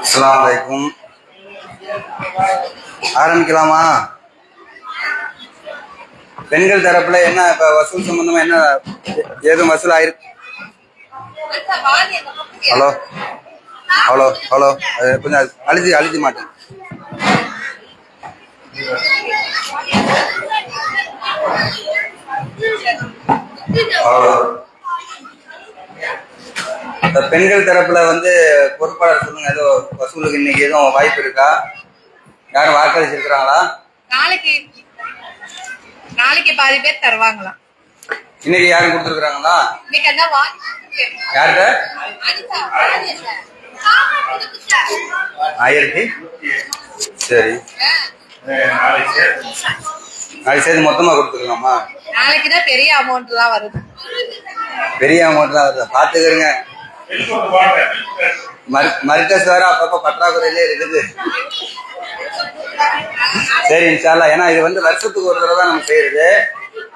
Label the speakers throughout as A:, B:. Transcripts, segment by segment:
A: அஸ்ஸலாமு அலைக்கும். ஆரம்பிக்கலாமா? பெண்கள் தரப்புல என்ன இப்ப வசூல் சம்பந்தமா என்ன ஏதும் வசூல் ஆயிருக்கு? ஹலோ ஹலோ ஹலோ, கொஞ்சம் அழுதி மாட்டேன். ஹலோ, பெண்கள் தரப்புல பொறுப்பாளர் சொல்லுங்க, ஏதோ வசூலுக்கு இன்னைக்கு எதுவும் வாய்ப்பு இருக்கா? யாரும் வாக்களிச்சிருக்கிறாங்களா?
B: நாளைக்கு பாதி பேர் தருவாங்களா?
A: இன்னைக்கு யாரும் கொடுத்துருக்காங்களா? யார்கிட்ட? 1000. சரி, நாளைக்கு சேர்த்து மொத்தமா கொடுத்துருக்கோமா?
B: நாளைக்குதான் பெரிய அமௌண்ட் தான் வருது.
A: பெரிய அமௌண்ட் தான் வருது, பாத்துக்கிறங்க. மர்கஸ் வேற அப்பப்ப பற்றாக்குறையிலே இருக்குது. சரி, இன்ஷால்லா. ஏன்னா இது வருஷத்துக்கு ஒரு தடவை தான் நம்ம செய்யறது.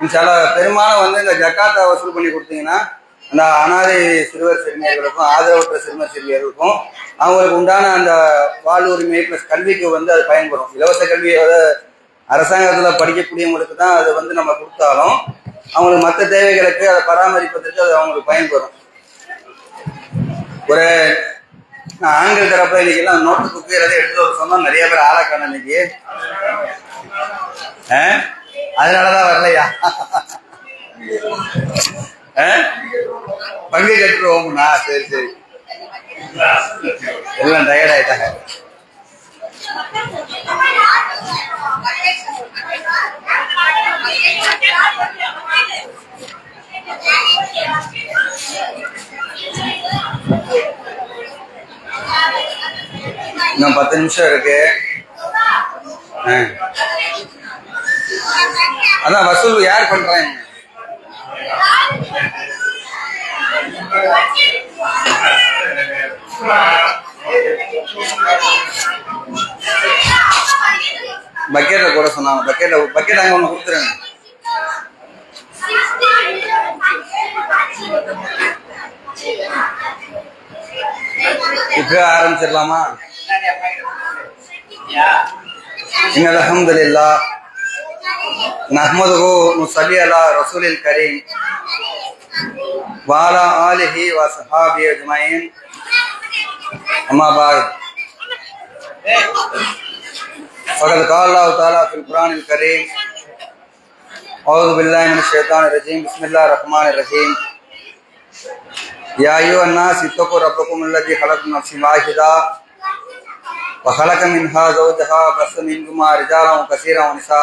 A: இன்ஷால்லா பெரும்பாலும் இந்த ஜக்காத்தை வசூல் பண்ணி கொடுத்தீங்கன்னா அந்த அனாதை சிறுவர் சிறுமியர்களுக்கும் ஆதரவற்ற சிறுவர் சிறுமியர்களுக்கும் அவங்களுக்கு உண்டான அந்த வாழ்வுரிமை பிளஸ் கல்விக்கு அது பயன்படும். இலவச கல்வி அரசாங்கத்துல படிக்கக்கூடியவங்களுக்கு தான் அது நம்ம கொடுத்தாலும் அவங்களுக்கு மற்ற தேவைகளுக்கு அதை பராமரிப்பதற்கு அது அவங்களுக்கு பயன்படும். ஒரு ஆண்கள் தரப்புல இன்னைக்கு எல்லாம் நோட்டு புக்கு எல்லாத்தையும் எடுத்து சொன்னா நிறைய பேர் ஆளாக்கான இன்னைக்கு. அதனாலதான் வரலையா? பங்கு கட்டுருவோம்னா சரி சரி, எல்லாம் டயர்ட் ஆயிட்டாங்க. இன்னும் 10 நிமிஷம் இருக்கு. அதான் வசூல் யார் பண்றாங்க? பக்கெட்ல கூட சொன்னாங்க. பக்கெட் அங்க ஒண்ணு கொடுத்துருங்க. இப்ப ஆரம்பிச்சிடலாமா? இன்னல் அல்ஹம்துலில்லாஹ் நஹ்மதுஹு நுஸல்லி அலா ரசூலில் கரீம் வ அலா ஆலிஹி வ ஸஹாபிஹி அஜ்மஈன். அம்மா பாத். ஃபகத் கால அல்லாஹு தஆலா ஃபில் குர்ஆனில் கரீம் அஊது பில்லாஹி மினஷ் ஷைத்தானிர் ரஜீம். பிஸ்மில்லாஹிர் ரஹ்மானிர் ரஹீம். யா அய்யுஹன் நாஸ் இத்தகு ரப்பக்கும் அல்லதி ஹலகக்கும் மின் நஃப்ஸின் வாஹிதா வ ஹலக மின்ஹா ஸௌஜஹா வபஸ்ஸ மின்ஹுமா ரிஜாலன் கஸீரன் வ நிஸா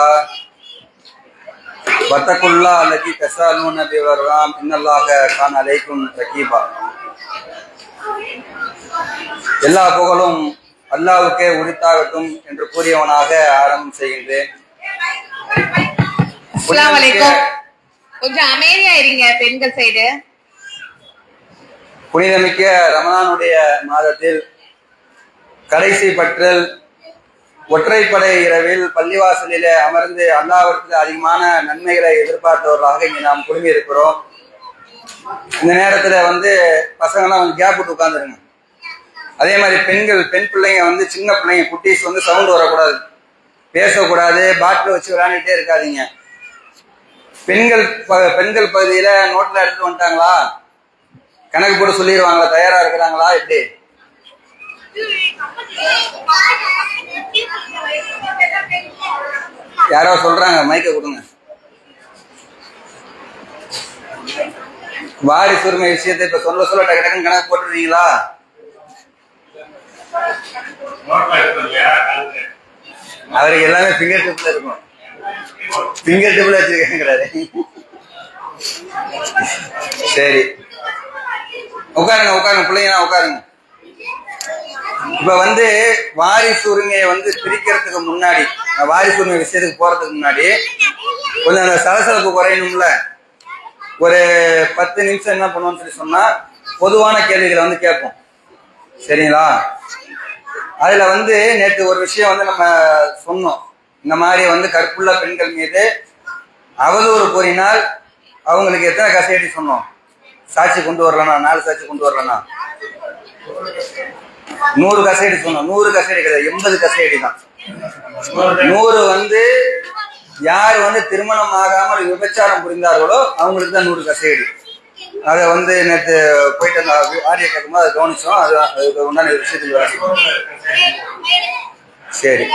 A: வத்தகுல்லாஹ அல்லதி தஸாலூன பிஹி வல் அர்ஹாம் இன்னல்லாஹ கான அலைக்கும் ரகீபா. எல்லா புகழும் அல்லாஹ்வுக்கே உரித்தாகட்டும் என்று கூறியவனாக ஆரம்பம் செய்கின்றேன்.
B: அஸ்ஸலாமு அலைக்கும். கொஞ்சம் அமைதியா இருங்க பெண்கள் சைடு.
A: புனிதமிக்க ரமலானுடைய மாதத்தில் கடைசி பற்றல் ஒற்றைப்படை இரவில் பள்ளிவாசலிலே அமர்ந்து அல்லாஹ்விற்கு அதிகமான நன்மைகளை எதிர்பார்த்தவர்களாக இங்கே நாம் குழுமி இருக்கிறோம். இந்த நேரத்துல பசங்கள்லாம் கேப் விட்டு உட்காந்துருங்க. அதே மாதிரி பெண் பிள்ளைங்க சின்ன பிள்ளைங்க குட்டீஸ் சவுண்ட் வரக்கூடாது, பேசக்கூடாது, பாட்டில் வச்சு விளையாண்டுட்டே இருக்காதீங்க. பெண்கள் பகுதியில நோட்ல எடுத்து வந்துட்டாங்களா? கணக்கு போட்டு சொல்லிடுவாங்களா? தயாரா இருக்கிறாங்களா? எப்படி? யாரோ சொல்றாங்க, மைக்க கொடுங்க. வாரிசு உரிமை விஷயத்தை இப்ப சொல்ல டக்கு டக்குன்னு கணக்கு போட்டுருவீங்களா? அவருக்கு எல்லாமே ஃபிங்கர் டிப்ல இருக்கும். ஃபிங்கர் டிப்ல வச்சிருக்காங்கிறாரு. சரி, உட்காருங்க பிள்ளைங்க உட்காருங்க. இப்ப வாரிசு உரிமையை பிரிக்கிறதுக்கு முன்னாடி, வாரிசு உரிமை விஷயத்துக்கு போறதுக்கு முன்னாடி கொஞ்சம் அந்த சலசலப்பு குறையணும்ல. ஒரு 10 நிமிஷம் என்ன பண்ணுவோம்னு சொல்லி சொன்னா பொதுவான கேள்விகளை வந்து கேட்போம். சரிங்களா? அதுல வந்து நேற்று ஒரு விஷயம் வந்து நம்ம சொன்னோம். இந்த மாதிரி வந்து கற்புள்ள பெண்கள் மீது அவதூறு கூறினால் அவங்களுக்கு எத்தனை கசையடி சொன்னோம்? சாட்சி கொண்டு வரலனா, 4 சாட்சி கொண்டு வரலனா 100 கசையடி சொன்னோம். 100 கசையடி கிடையாது, 80 கசையடி தான். 100 வந்து யார் வந்து திருமணம் ஆகாமல் விபச்சாரம் புரிந்தார்களோ அவங்களுக்கு தான் 100 கசையடி. அதை வந்து நேற்று போயிட்டு அந்த ஆடியோ கேட்கும்போது அதை கவனிச்சோம். அதுக்கு உண்டான விஷயத்துக்கு வர. சரி,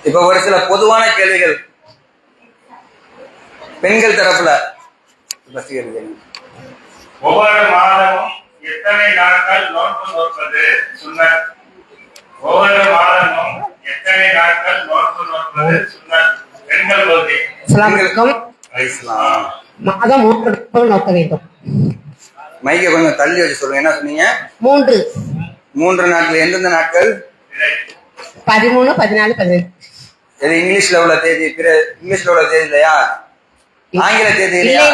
A: இப்ப ஒரு சில பொதுவான கேள்விகள் பெண்கள் தரப்புல.
C: ஒவ்வொரு மாதமும் எத்தனை நாட்கள் நோன்பு நோற்பது சுன்னத்? ஒவ்வொரு மாதமும் எத்தனை நாட்கள் நோன்பு நோற்பது சுன்னத்? பெண்கள் பகுதி.
D: மாதம் 3 நாட்கள் நோக்க வேண்டும்.
A: மைக்க கொஞ்சம் தள்ளி வச்சு சொல்லுங்க. என்ன சொன்னீங்க?
D: 3
A: நாட்கள். எந்தெந்த நாட்கள்?
D: 13, 14, 15.
A: இது இங்கிலீஷ்ல உள்ள தேதி. இங்கிலீஷ்ல உள்ள தேதி இல்லையா? ஆங்கில தேதி இல்லையா?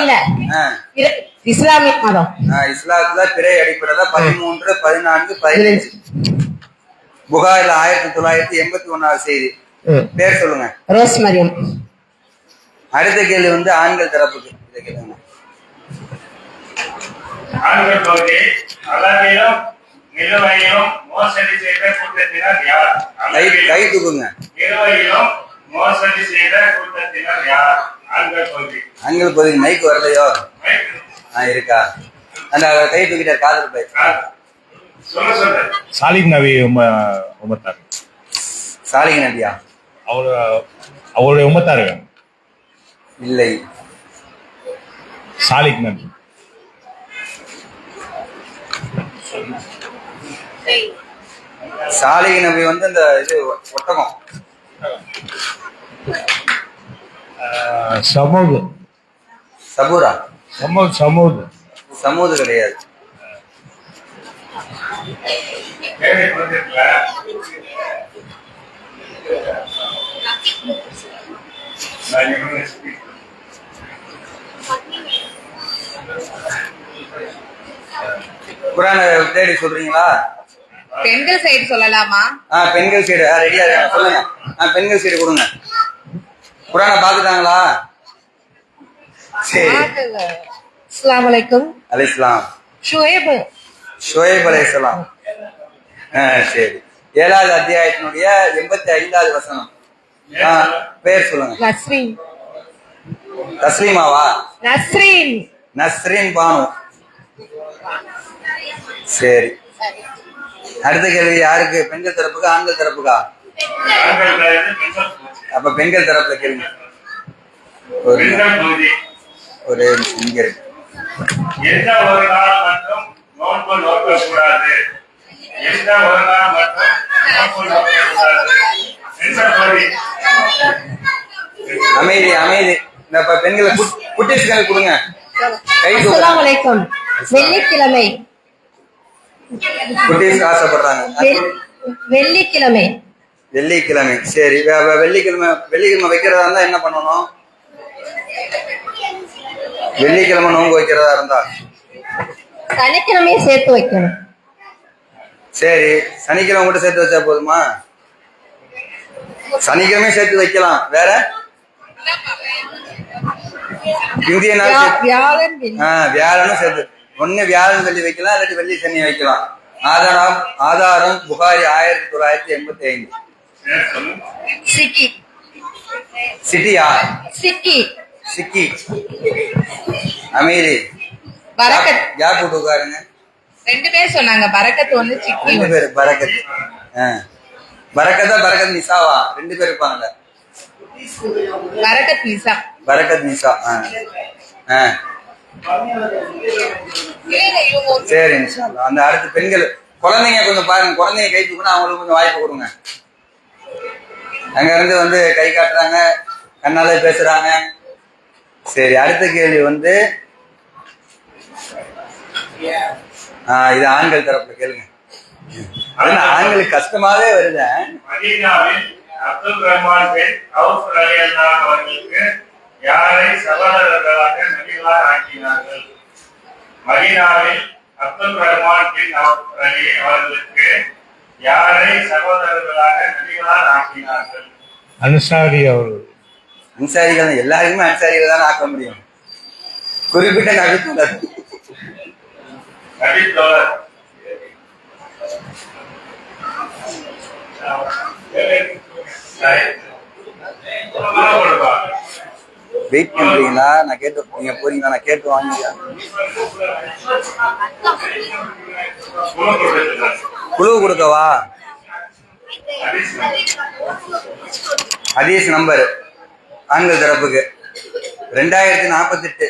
D: இல்ல, இஸ்லாமிய மாதம்.
A: இஸ்லாத்துல பிறை அடிப்படையில 13, 14, 15. புகாரில் 1981 செய்தி. பேர் சொல்லுங்க.
D: ரோஸ் மரியம்.
A: அடுத்த கேள்வி வந்து ஆண்கள் தரப்புக்கு. இதை கேளுங்க.
C: ஆண்கள் பகுதி. அளவிலும் நிலுவையிலும் மோசடி செய்த கூட்டத்தினர் யார்?
A: கை தூக்குங்க.
C: நிலுவையிலும் மோசடி செய்த கூட்டத்தினர் யார்? ஆண்கள் பகுதி.
A: ஆண்கள் பகுதி மைக் வரலையோ? இருக்கா? அந்த கை தூக்கிட்ட காதல் பை.
E: சாலிக் நபி உமத்தார்.
A: சாலிக் நபியா?
E: அவருடைய உமத்தாரு
A: இல்லை.
E: சாலிக் நபி.
A: சாலிக் நபி வந்து இந்த இது ஒட்டகம்.
E: சமூது.
A: சபூரா?
E: சமூது.
A: சமூது கிடையாது. குர்ஆனை தேடி சொல்றீங்களா?
B: பெண்கள் சைடு சொல்லலாமா?
A: பெண்கள் சைடு ரெடியா இருக்காங்க, சொல்லுங்க. பெண்கள் சைடு கொடுங்க. குர்ஆனை பாத்துட்டாங்களா? சரி.
D: அஸ்ஸலாமு அலைக்கும்.
A: அலைஹிஸ்ஸலாம். ஷுஐப் அலைஹிஸ்ஸலாம். சரி. 7வது அத்தியாயத்தினுடைய 85வது வசனம். பேர் சொல்லுங்க.
D: நஸ்ரீன்.
A: தஸ்லீமாவா? நஸ்ரீன் பானு. சரி. அடுத்த கேள்வி யாருக்கு? பெண்கள் தரப்புக்கா ஆண்கள் தரப்புக்கா? அப்ப பெண்கள் தரப்புல கேளுங்க. ஒரு இங்க இருக்கு.
C: எந்த ஒரு நாள் மட்டும் நோன்பு நோக்கக்கூடாது? எந்த ஒரு நாள் மட்டும் நோன்பு நோக்கக்கூடாது?
A: அமைதி அமைதி. இந்த பெண்களை குட்டீஸ்கள் கொடுங்க. கை
D: அஸ்ஸலாமு அலைக்கும். வெள்ளிக்கிழமை.
A: குட்டீஸ் ஆசைப்படுறாங்க. வெள்ளிக்கிழமை. சரி. வெள்ளிக்கிழமை வைக்கிறதா இருந்தா என்ன பண்ணணும்? வெள்ளிக்கிழமை நோன்பு வைக்கிறதா இருந்தா
D: சனிக்கிழமையை சேர்த்து வைக்கணும்.
A: சரி. சனிக்கிழமை மட்டும் சேர்த்து வச்சா போதுமா? சனிக்கிழமை சேர்த்து வைக்கலாம். வேற இந்திய நாள் வியாழனும் சேர்த்து. ஒண்ணு வியாழன் வெள்ளி வைக்கலாம், இல்லாட்டி வெள்ளி சனி வைக்கலாம். ஆதாரம் புகாரி 1985. சிட்டியா? சிக்கி. அமைதி. யார் போட்டு உட்காருங்க.
B: 2 பேர் சொன்னாங்க. பரக்கத் ஒண்ணு, சிக்கி.
A: 2 பேர். பரக்கத். பரக்கத் நிசாவா? 2 பேர் இருப்பாங்க. பரக்கத் நிசா. சரி. அந்த அடுத்த பெண்கள் குழந்தைங்க கொஞ்சம் பாருங்க. குழந்தைங்க கை தூக்குனா அவங்களுக்கு கொஞ்சம் வாய்ப்பு கொடுங்க. அங்க இருந்து வந்து கை காட்டுறாங்க, கண்ணால பேசுறாங்க. சரி. அடுத்த கேள்வி வந்து இது ஆண்கள் தரப்புல கேளுங்க. ஆண்களுக்கு கஷ்டமாவே வருது.
C: மதீனாவில் அப்துல் ரஹ்மான் பின் அவுஃப் ரலியல்லாஹு அவர்களுக்கு யாரை சகோதரர்களாக நபிகளார் ஆக்கினார்கள்? மதீனாவில் அப்துல் ரஹ்மான் பின் அவுஃப் ரலி அவர்களுக்கு யாரை சகோதரர்களாக நபிகளார் ஆக்கினார்கள்?
E: அன்சாரி அவர்கள்.
A: அன்சாரிகள் எல்லாருக்குமே அன்சாரிகள் தான் ஆக்க முடியும். குறிப்பிட்ட நபித்தோழர்.
C: நபித்தோழர்
A: வெயிட் பண்றீங்களா? நான் கேட்டு நீங்க போறீங்களா? நான் கேட்டு வாங்க. குழு கொடுக்கவா? ஹதீஸ் நம்பர் ஆண்கள் தரப்புக்கு 2048.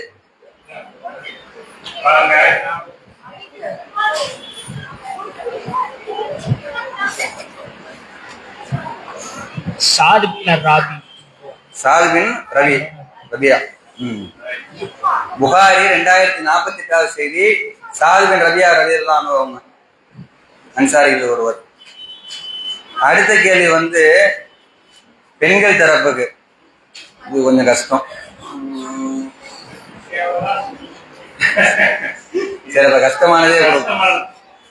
F: சாத் பின் ராபி.
A: சாத் பின் ரபியா. புகாரி 2048 செய்தி. சாத் பின் ரபியா ரலியல்லாஹு அன்ஹு அன்சாரிகள் ஒருவர். அடுத்த கேள்வி வந்து பெண்கள் தரப்புக்கு. இது கொஞ்சம் கஷ்டம். சரி, கஷ்டமானதே கொடுக்கும்.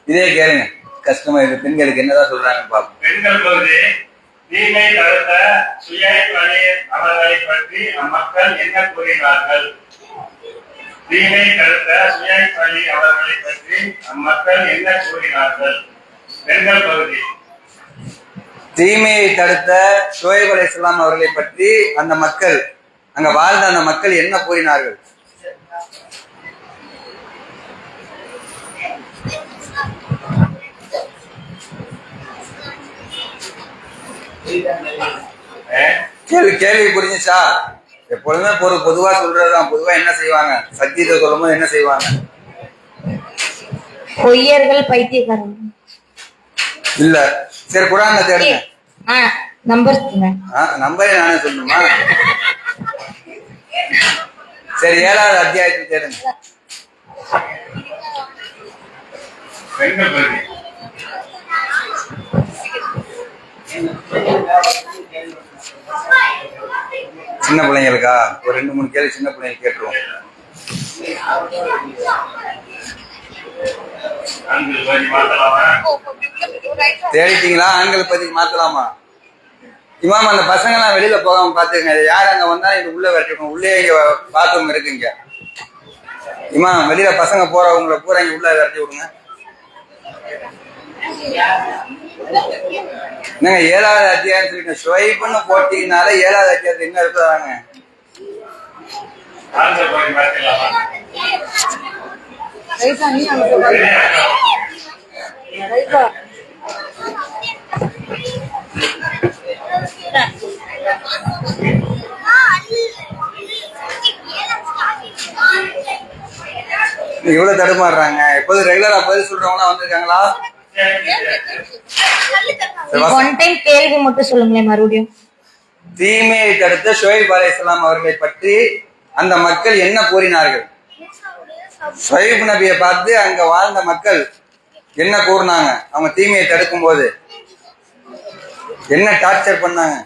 A: இதே கேளுங்க. கஷ்டமா இருக்கு. பெண்களுக்கு என்னதான் சொல்றாங்க பாப்போம்.
C: பெண்கள் போது தீமை தடுத்த சுயைப் அலி அவர்களை பற்றி அம்மக்கள் என்ன கூறினார்கள்? தீமை தடுத்த சுயைப் அலி அவர்களை பற்றி அம்மக்கள் என்ன கூறினார்கள்? பெண்கள் பகுதி.
A: தீமையை தடுத்த ஷுவைப் அலைஹிஸ்ஸலாம் அவர்களை பற்றி அந்த மக்கள், அங்க வாழ்ந்த அந்த மக்கள் என்ன கூறினார்கள்? கேள்வி புரிஞ்சுச்சா? எப்பொழுதுமே பொதுவா சொல்றதுதான். பொதுவா என்ன செய்வாங்க? சத்தியத்தை சொல்லும் போது என்ன செய்வாங்க?
D: பொய்யர்கள், பைத்தியக்காரர்கள்.
A: இல்ல. சரி, குர்ஆன்ல தேடுங்க.
D: நம்பர்
A: நம்பரே நானே சொல்லணுமா? சரி, 7வது அத்தியாயத்தில் தேடுங்க.
C: பெண்கள் பகுதி.
A: சின்ன பிள்ளைங்களுக்கா? ஒரு 2-3 கேள்வி சின்ன பிள்ளைங்க கேட்டுருவோம். தேடிட்டீங்களா? ஆண்கள் பத்தி மாத்தலாமா? இமாம், அந்த பசங்க எல்லாம் வெளியில போகாம பாத்துக்கங்க. யார் அங்க வந்தா இது உள்ள வரட்டும். உள்ளே இங்க பாத்ரூம் இருக்குங்க. இமாம், வெளியில பசங்க போறவங்களை பூரா இங்க உள்ள விரட்டி விடுங்க. என்னங்க 7வது அத்தியாயம் சொல்லிட்டு ஷுவைப்னு போட்டீங்கனால 7வது அத்தியாயத்துல என்ன இருக்கிறாங்க? இவ்வளவு தடுமாறுறாங்க. எப்போது ரெகுலரா பதில் சொல்றவங்க வந்திருக்காங்களா?
D: ஒன் டைம் கேள்வி மட்டும் சொல்லுங்களேன் மறுபடியும்.
A: தீமையை தடுத்த ஷுவைப் அலைஹிஸ்ஸலாம் அவர்களை பற்றி அந்த மக்கள் என்ன கூறினார்கள்? ஷுவைப் நபியை பார்த்து அங்க வாழ்ந்த மக்கள் என்ன கூறினாங்க? அவங்க தீமையை தடுக்கும் போது என்ன டார்ச்சர் பண்ணாங்க?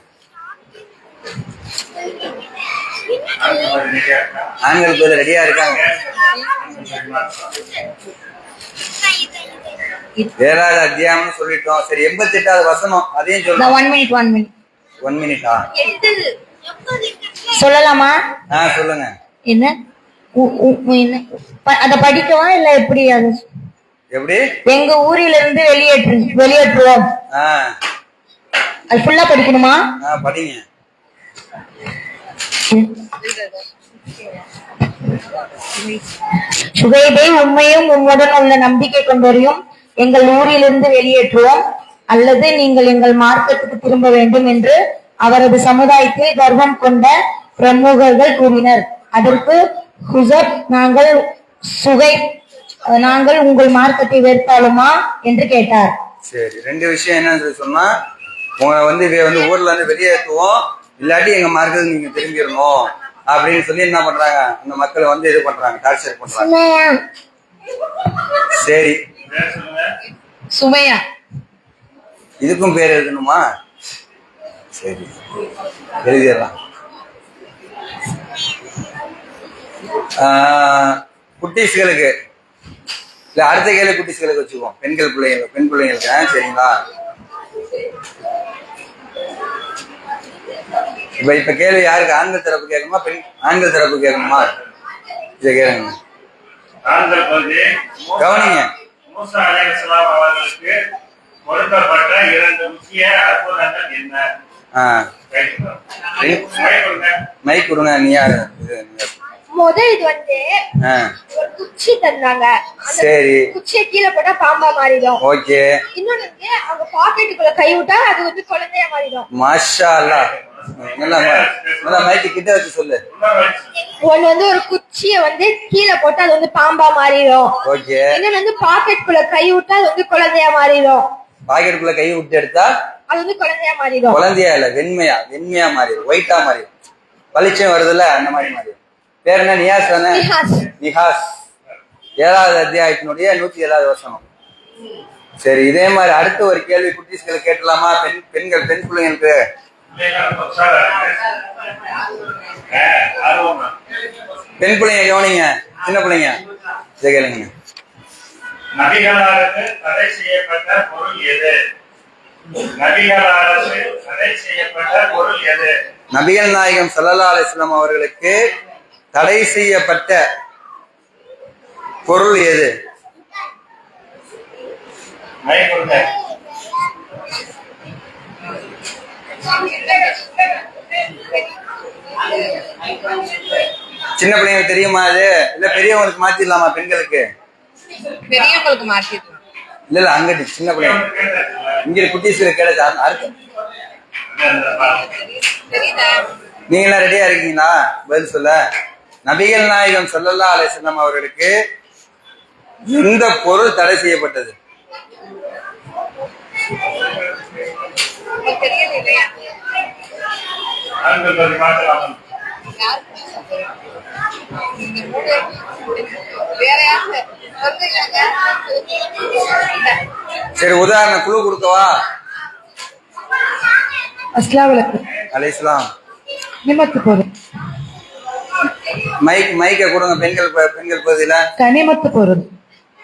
A: ஆண்கள் பேர் ரெடியா இருக்காங்க. 7வது அத்தியாயம்னு சொல்லிட்டோம். சரி, 88வது வசனம் அதையும் சொல்லுங்க. 1 மினிட்டா?
D: சொல்லலாமா?
A: சொல்லுங்க.
D: என்ன அத படிக்கவா இல்ல எப்படி? அது
A: எப்படி?
D: எங்க ஊரில் இருந்து வெளியேற்றுவோம். அது ஃபுல்லா படிக்கணுமா?
A: படிங்க.
D: சுகைபை, உண்மையும் உம்முடன் உள்ள நம்பிக்கை கொண்டவரையும் எங்கள் ஊரிலிருந்து வெளியேற்றுவோம், அல்லது நீங்கள் எங்கள் மார்க்கத்துக்கு திரும்ப வேண்டும் என்று அவரது சமுதாயத்தில் கர்வம் கொண்ட பிரமுகர்கள் கூறினர். அதற்கு ஹுசப், நாங்கள் உங்கள் மார்க்கத்தை வெறுத்தாலுமா என்று கேட்டார்.
A: சரி, 2 விஷயம் என்னன்னு சொன்னா, உங்களை ஊர்ல இருந்து வெளியேற்றுவோம், இல்லாட்டி எங்க மார்க்கத்துக்கு நீங்க திரும்பிடணும் அப்படின்னு சொல்லி என்ன பண்றாங்க? அந்த மக்களை இது பண்றாங்க, டார்ச்சர் பண்றாங்க. சரி,
B: சுமையா
A: இதுக்கும் பேர் எழுதணுமா? சரி, எழுதிடலாம். குட்டீஸ்களுக்கு இல்ல, அடுத்த கேள்வி குட்டீஸ்களுக்கு வச்சுக்குவோம். பெண் பிள்ளைங்களுக்கு. சரிங்களா? இப்ப கேள்வி யாருக்கு? ஆண்கள் தரப்பு கேட்கணுமா, ஆண்கள் தரப்பு கேட்கணுமா? இதை கேளுங்க, கவனிங்க.
C: மூசா அலைஹிஸ்ஸலாம் அவர்களுக்கு கொடுக்கப்பட்ட 2 முக்கிய அற்புதங்கள் என்ன?
A: மைக் கொடுங்க. நீ யாரு?
F: முதல் இது வந்து ஒரு குச்சி தந்தாங்க.
A: சரி,
F: குச்சியை கீழே போட்டா பாம்பா மாறிடும்.
A: ஓகே.
F: இன்னொன்னு வந்து அவங்க பாக்கெட்டுக்குள்ள கை விட்டா அது வந்து குழந்தையா மாறிடும்.
A: மாஷா அல்லாஹ். நல்லா மைக்கு கிட்ட வச்சு சொல்லு.
F: ஒண்ணு வந்து ஒரு குச்சியை வந்து கீழே போட்டா அது வந்து பாம்பா மாறிடும்.
A: ஓகே.
F: இன்னொன்னு வந்து பாக்கெட்டுக்குள்ள கை விட்டா அது வந்து குழந்தையா மாறிடும்.
A: பாக்கெட்டுக்குள்ள கை விட்டு எடுத்தா
F: அது வந்து குழந்தையா மாறிடும்.
A: குழந்தையா இல்ல, வெண்மையா மாறிடும், ஒயிட்டா மாறிடும், பளிச்சம் வருதுல்ல, அந்த மாதிரி மாறிடும். பேர் என்ன? நியாஸ் தானே? நிஹாஸ். 7வது அத்தியாயத்தினுடைய 107வது வசனம். சரி, இதே மாதிரி அடுத்த ஒரு கேள்வி குட்டீஸ்களுக்கு கேட்கலாமா? பெண் பிள்ளைங்களுக்கு. பெண் பிள்ளைங்க கவனிங்க, சின்ன பிள்ளைங்க இதை கேளுங்க.
C: நபிகளாருக்கு தடை செய்யப்பட்ட பொருள் எது? நபிகளாருக்கு தடை செய்யப்பட்ட பொருள் எது?
A: நபிகள் நாயகம் ஸல்லல்லாஹு அலைஹி வஸல்லம் அவர்களுக்கு தடை செய்யப்பட்ட பொருள் எது? சின்ன பிள்ளைங்களுக்கு தெரியுமா அது? இல்ல பெரியவங்களுக்கு மாத்திடலாமா? பெண்களுக்கு
B: பெரியவங்களுக்கு மாத்திடலாம்.
A: இல்ல அங்கிட்டு சின்ன பிள்ளைங்க இங்க குட்டீஸ்களுக்கு கேட்ட அடுத்து. நீங்க எல்லாம் ரெடியா இருக்கீங்களா பதில் சொல்ல? நபிகள் நாயகம் ஸல்லல்லாஹு அலைஹி வஸல்லம் அவர்களுக்கு இந்த பொருள் தடை செய்யப்பட்டது. சரி, உதாரண குழு கொடுக்கவா?
D: அஸ்ஸலாமு
A: அலைஹிஸ்ஸலாம்.
D: நிமத்து பொருள்.
A: மைக்க கொடுங்க. பெண்கள் பகுதியில
D: கனிமத்து பொருள்.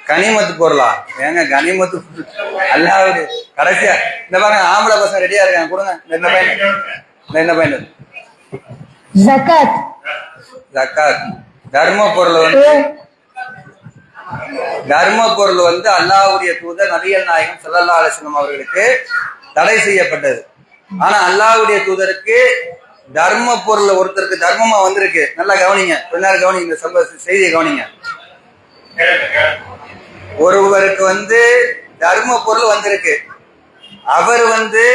A: கனிமத்து பொருளா? ஏங்க கனிமத்து அல்லாவுடைய கடைசியா இந்த பாருங்க, ஆம்பளை பசங்க ரெடியா இருக்காங்க, கொடுங்க. என்ன பையன்?
D: ஜகாத்.
A: ஜகாத் தர்ம பொருள் வந்து அல்லாஹ்வுடைய தூதர் நபிகள் நாயகம் ஸல்லல்லாஹு அலைஹி வஸல்லம் அவர்களுக்கு தடை செய்யப்பட்டது. ஆனா அல்லாஹ்வுடைய தூதருக்கு தர்ம பொருள் ஒருத்தருக்கு தர்மமா வந்திருக்கு. நல்லா கவனிங்க, கொஞ்ச நேரம் கவனிங்க, இந்த செய்தியை கவனிங்க. ஒருவருக்கு வந்து தர்ம பொருள் வந்திருக்கு, அவர் வந்து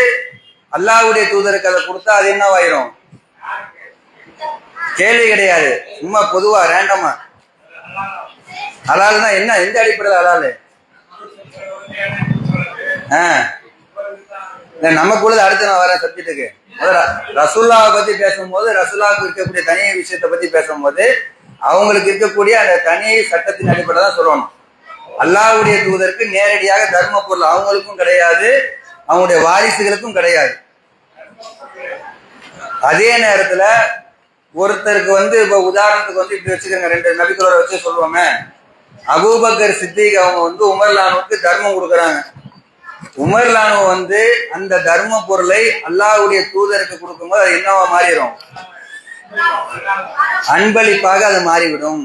A: அல்லாஹ்வுடைய தூதருக்கு அதை கொடுத்தா அது என்னவாயிரும்? கேள்வி கிடையாது, சும்மா பொதுவா ரேண்டமா. ஹலால்னா என்ன? எந்த அடிப்படையில் ஹலாலு? நமக்குள்ளது அடுத்து நான் வரேன் சப்ஜெக்டுக்கு. ரசூலுல்லாஹை பத்தி பேசும்போது, ரசூலுல்லாஹுக்கு இருக்கக்கூடிய தனி விஷயத்தை பத்தி பேசும்போது அவங்களுக்கு இருக்கக்கூடிய அந்த தனி சட்டத்தின் அடிப்படையில் தான் சொல்லணும். அல்லாஹ்வுடைய தூதருக்கு நேரடியாக தர்ம பொருள் அவங்களுக்கும் கிடையாது, அவங்களுடைய வாரிசுகளுக்கும் கிடையாது. அதே நேரத்துல ஒருத்தருக்கு வந்து இப்ப உதாரணத்துக்கு வந்து இப்படி வச்சுக்கோங்க, 2 நபித்தோரை வச்சு சொல்லுவோமே. அபூபக்கர் சித்திக் அவங்க வந்து உமர்லானுக்கு தர்மம் கொடுக்குறாங்க. உமர்லானு வந்து அந்த தர்ம பொருளை அல்லாஹ்வுடைய தூதருக்கு கொடுக்கும்போது அது என்னவா மாறிடும்? அன்பளிப்பாக அது மாறிவிடும்.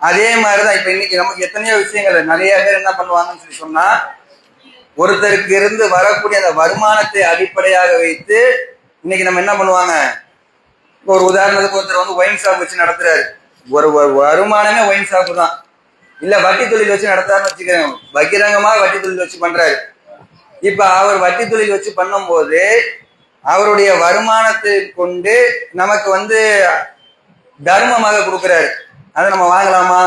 A: அதே மாதிரிதான் இப்ப இன்னைக்கு நமக்கு எத்தனையோ விஷயங்கள் நிறைய பேர் என்ன பண்ணுவாங்கன்னு சொல்லி சொன்னா, ஒருத்தருக்கு இருந்து வரக்கூடிய அந்த வருமானத்தை அடிப்படையாக வைத்து இன்னைக்கு நம்ம என்ன பண்ணுவாங்க, ஒரு உதாரணத்துக்கு ஒருத்தர் வந்து ஒயின் ஷாப் வச்சு நடத்துறாரு. ஒரு வருமானமே ஒயின் ஷாப் தான். இல்ல வட்டி தொழில் வச்சு நடத்தாருன்னு வச்சுக்கிறேன், பகிரங்கமா வட்டி தொழில் வச்சு பண்றாரு. இப்ப அவர் வட்டி தொழில் வச்சு பண்ணும் போது அவருடைய வருமானத்தை கொண்டு நமக்கு வந்து தர்மமாக கொடுக்கிறாரு. அதை நம்ம வாங்கலாமா?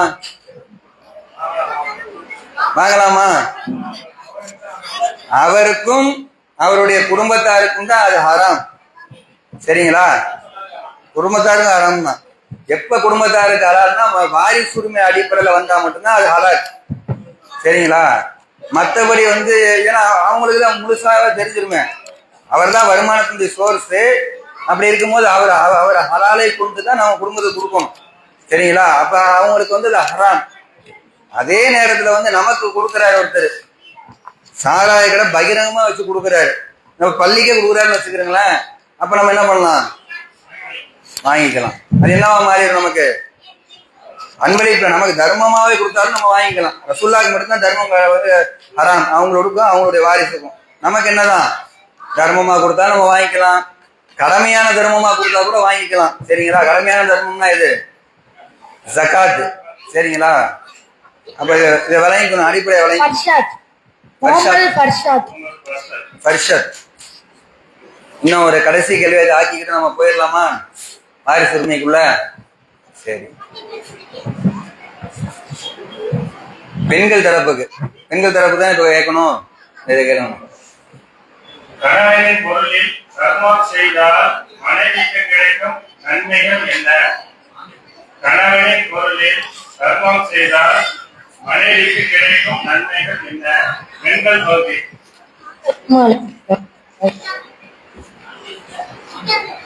A: அவருக்கும் அவருடைய குடும்பத்தாருக்கும் தான் அது ஹராம். சரிங்களா? குடும்பத்தாருக்கும் ஹராம் தான். எப்ப குடும்பத்தாருக்கு ஹலால்னா வாரிசு உரிமை அடிப்படையில வந்தா மட்டும்தான் அது ஹலால். சரிங்களா? மற்றபடி வந்து ஏன்னா அவங்களுக்கு தான் முழுசாக தெரிஞ்சிருமே, அவர் தான் வருமானத்தினுடைய சோர்ஸு. அப்படி இருக்கும்போது அவர் ஹலாலை கொண்டு தான் நம்ம குடும்பத்துக்கு கொடுக்கணும், சரிங்களா? அப்ப அவங்களுக்கு வந்து அது ஹராம். அதே நேரத்துல வந்து நமக்கு கொடுக்குறாரு ஒருத்தர், சாராய கடை பகிரங்கமா வச்சு கொடுக்குறாரு, நம்ம பள்ளிக்கே கொடுக்குறாருன்னு வச்சுக்கிறீங்களேன். அப்ப நம்ம என்ன பண்ணலாம்? வாங்கிக்கலாம். அது என்னவா மாறிடும்? நமக்கு அன்பளிப்பு, நமக்கு தர்மமாவே கொடுத்தாலும் நம்ம வாங்கிக்கலாம். ரசூலுல்லாஹ்க்கு மட்டும்தான் தர்மம் ஹராம், அவங்களோடுக்கும் அவங்களுடைய வாரிசுக்கும். நமக்கு என்னதான் தர்மமா கொடுத்தா நம்ம வாங்கிக்கலாம், கடமையான தர்மமா கொடுத்தா கூட வாங்கிக்கலாம், சரிங்களா? கடமையான தர்மம்னா இது ஜகாத், சரிங்களா? அப்ப இதை விளங்கிக்கணும், அடிப்படை விளங்கிக்கணும். இன்னும் ஒரு கடைசி கேள்வி ஆக்கிக்கிட்டு நம்ம போயிடலாமா வாரிசு உரிமைக்குள்ள? சரி, பெண்கள் தரப்புக்கு தான் இப்ப கேட்கணும். இதை கேட்கணும்.
C: கணவனின் பொருளில் தர்மம் செய்தால் மனைவிக்கு கிடைக்கும் நன்மைகள் என்ன? கணவனின் பொருளில் தர்மம் செய்தால் மனைவிக்கு கிடைக்கும் நன்மைகள் என்ன? பெண்கள் பகுதி.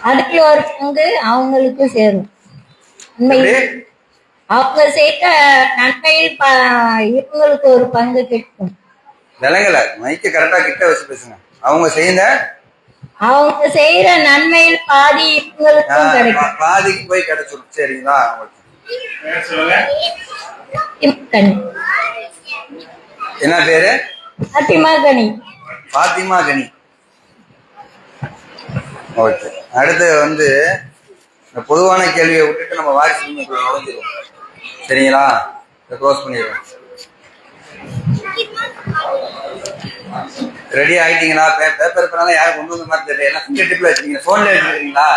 D: அதுல ஒரு பங்கு அவங்களுக்கு சேரும். அவங்க சேர்த்த நன்மையில் இவங்களுக்கு ஒரு பங்கு கிடைக்கும்.
A: நிலங்கல மைக்கு கரெக்டா கிட்ட வச்சு பேசுங்க. அவங்க
D: செய்யற நன்மையில் பாதி இவங்களுக்கும் கிடைக்கும்,
A: பாதிக்கு போய் கிடைச்சிடும், சரிங்களா? என்ன பேரு? பாத்திமா கனி. ஓகே, அடுத்து வந்து பொதுவான கேள்வியை விட்டுட்டு நம்ம வாரிசு உரிமைக்குள்ள நுழைஞ்சிருவோம், சரிங்களா? க்ளோஸ் பண்ணிடுவோம். ரெடி ஆயிட்டீங்களா? பேப்பர் பண்ணாலும் யாரும் கொண்டு வந்த மாதிரி தெரியல, ஃபிங்கர் டிப்ல வச்சிருக்கீங்க, போன்ல வச்சிருக்கீங்களா?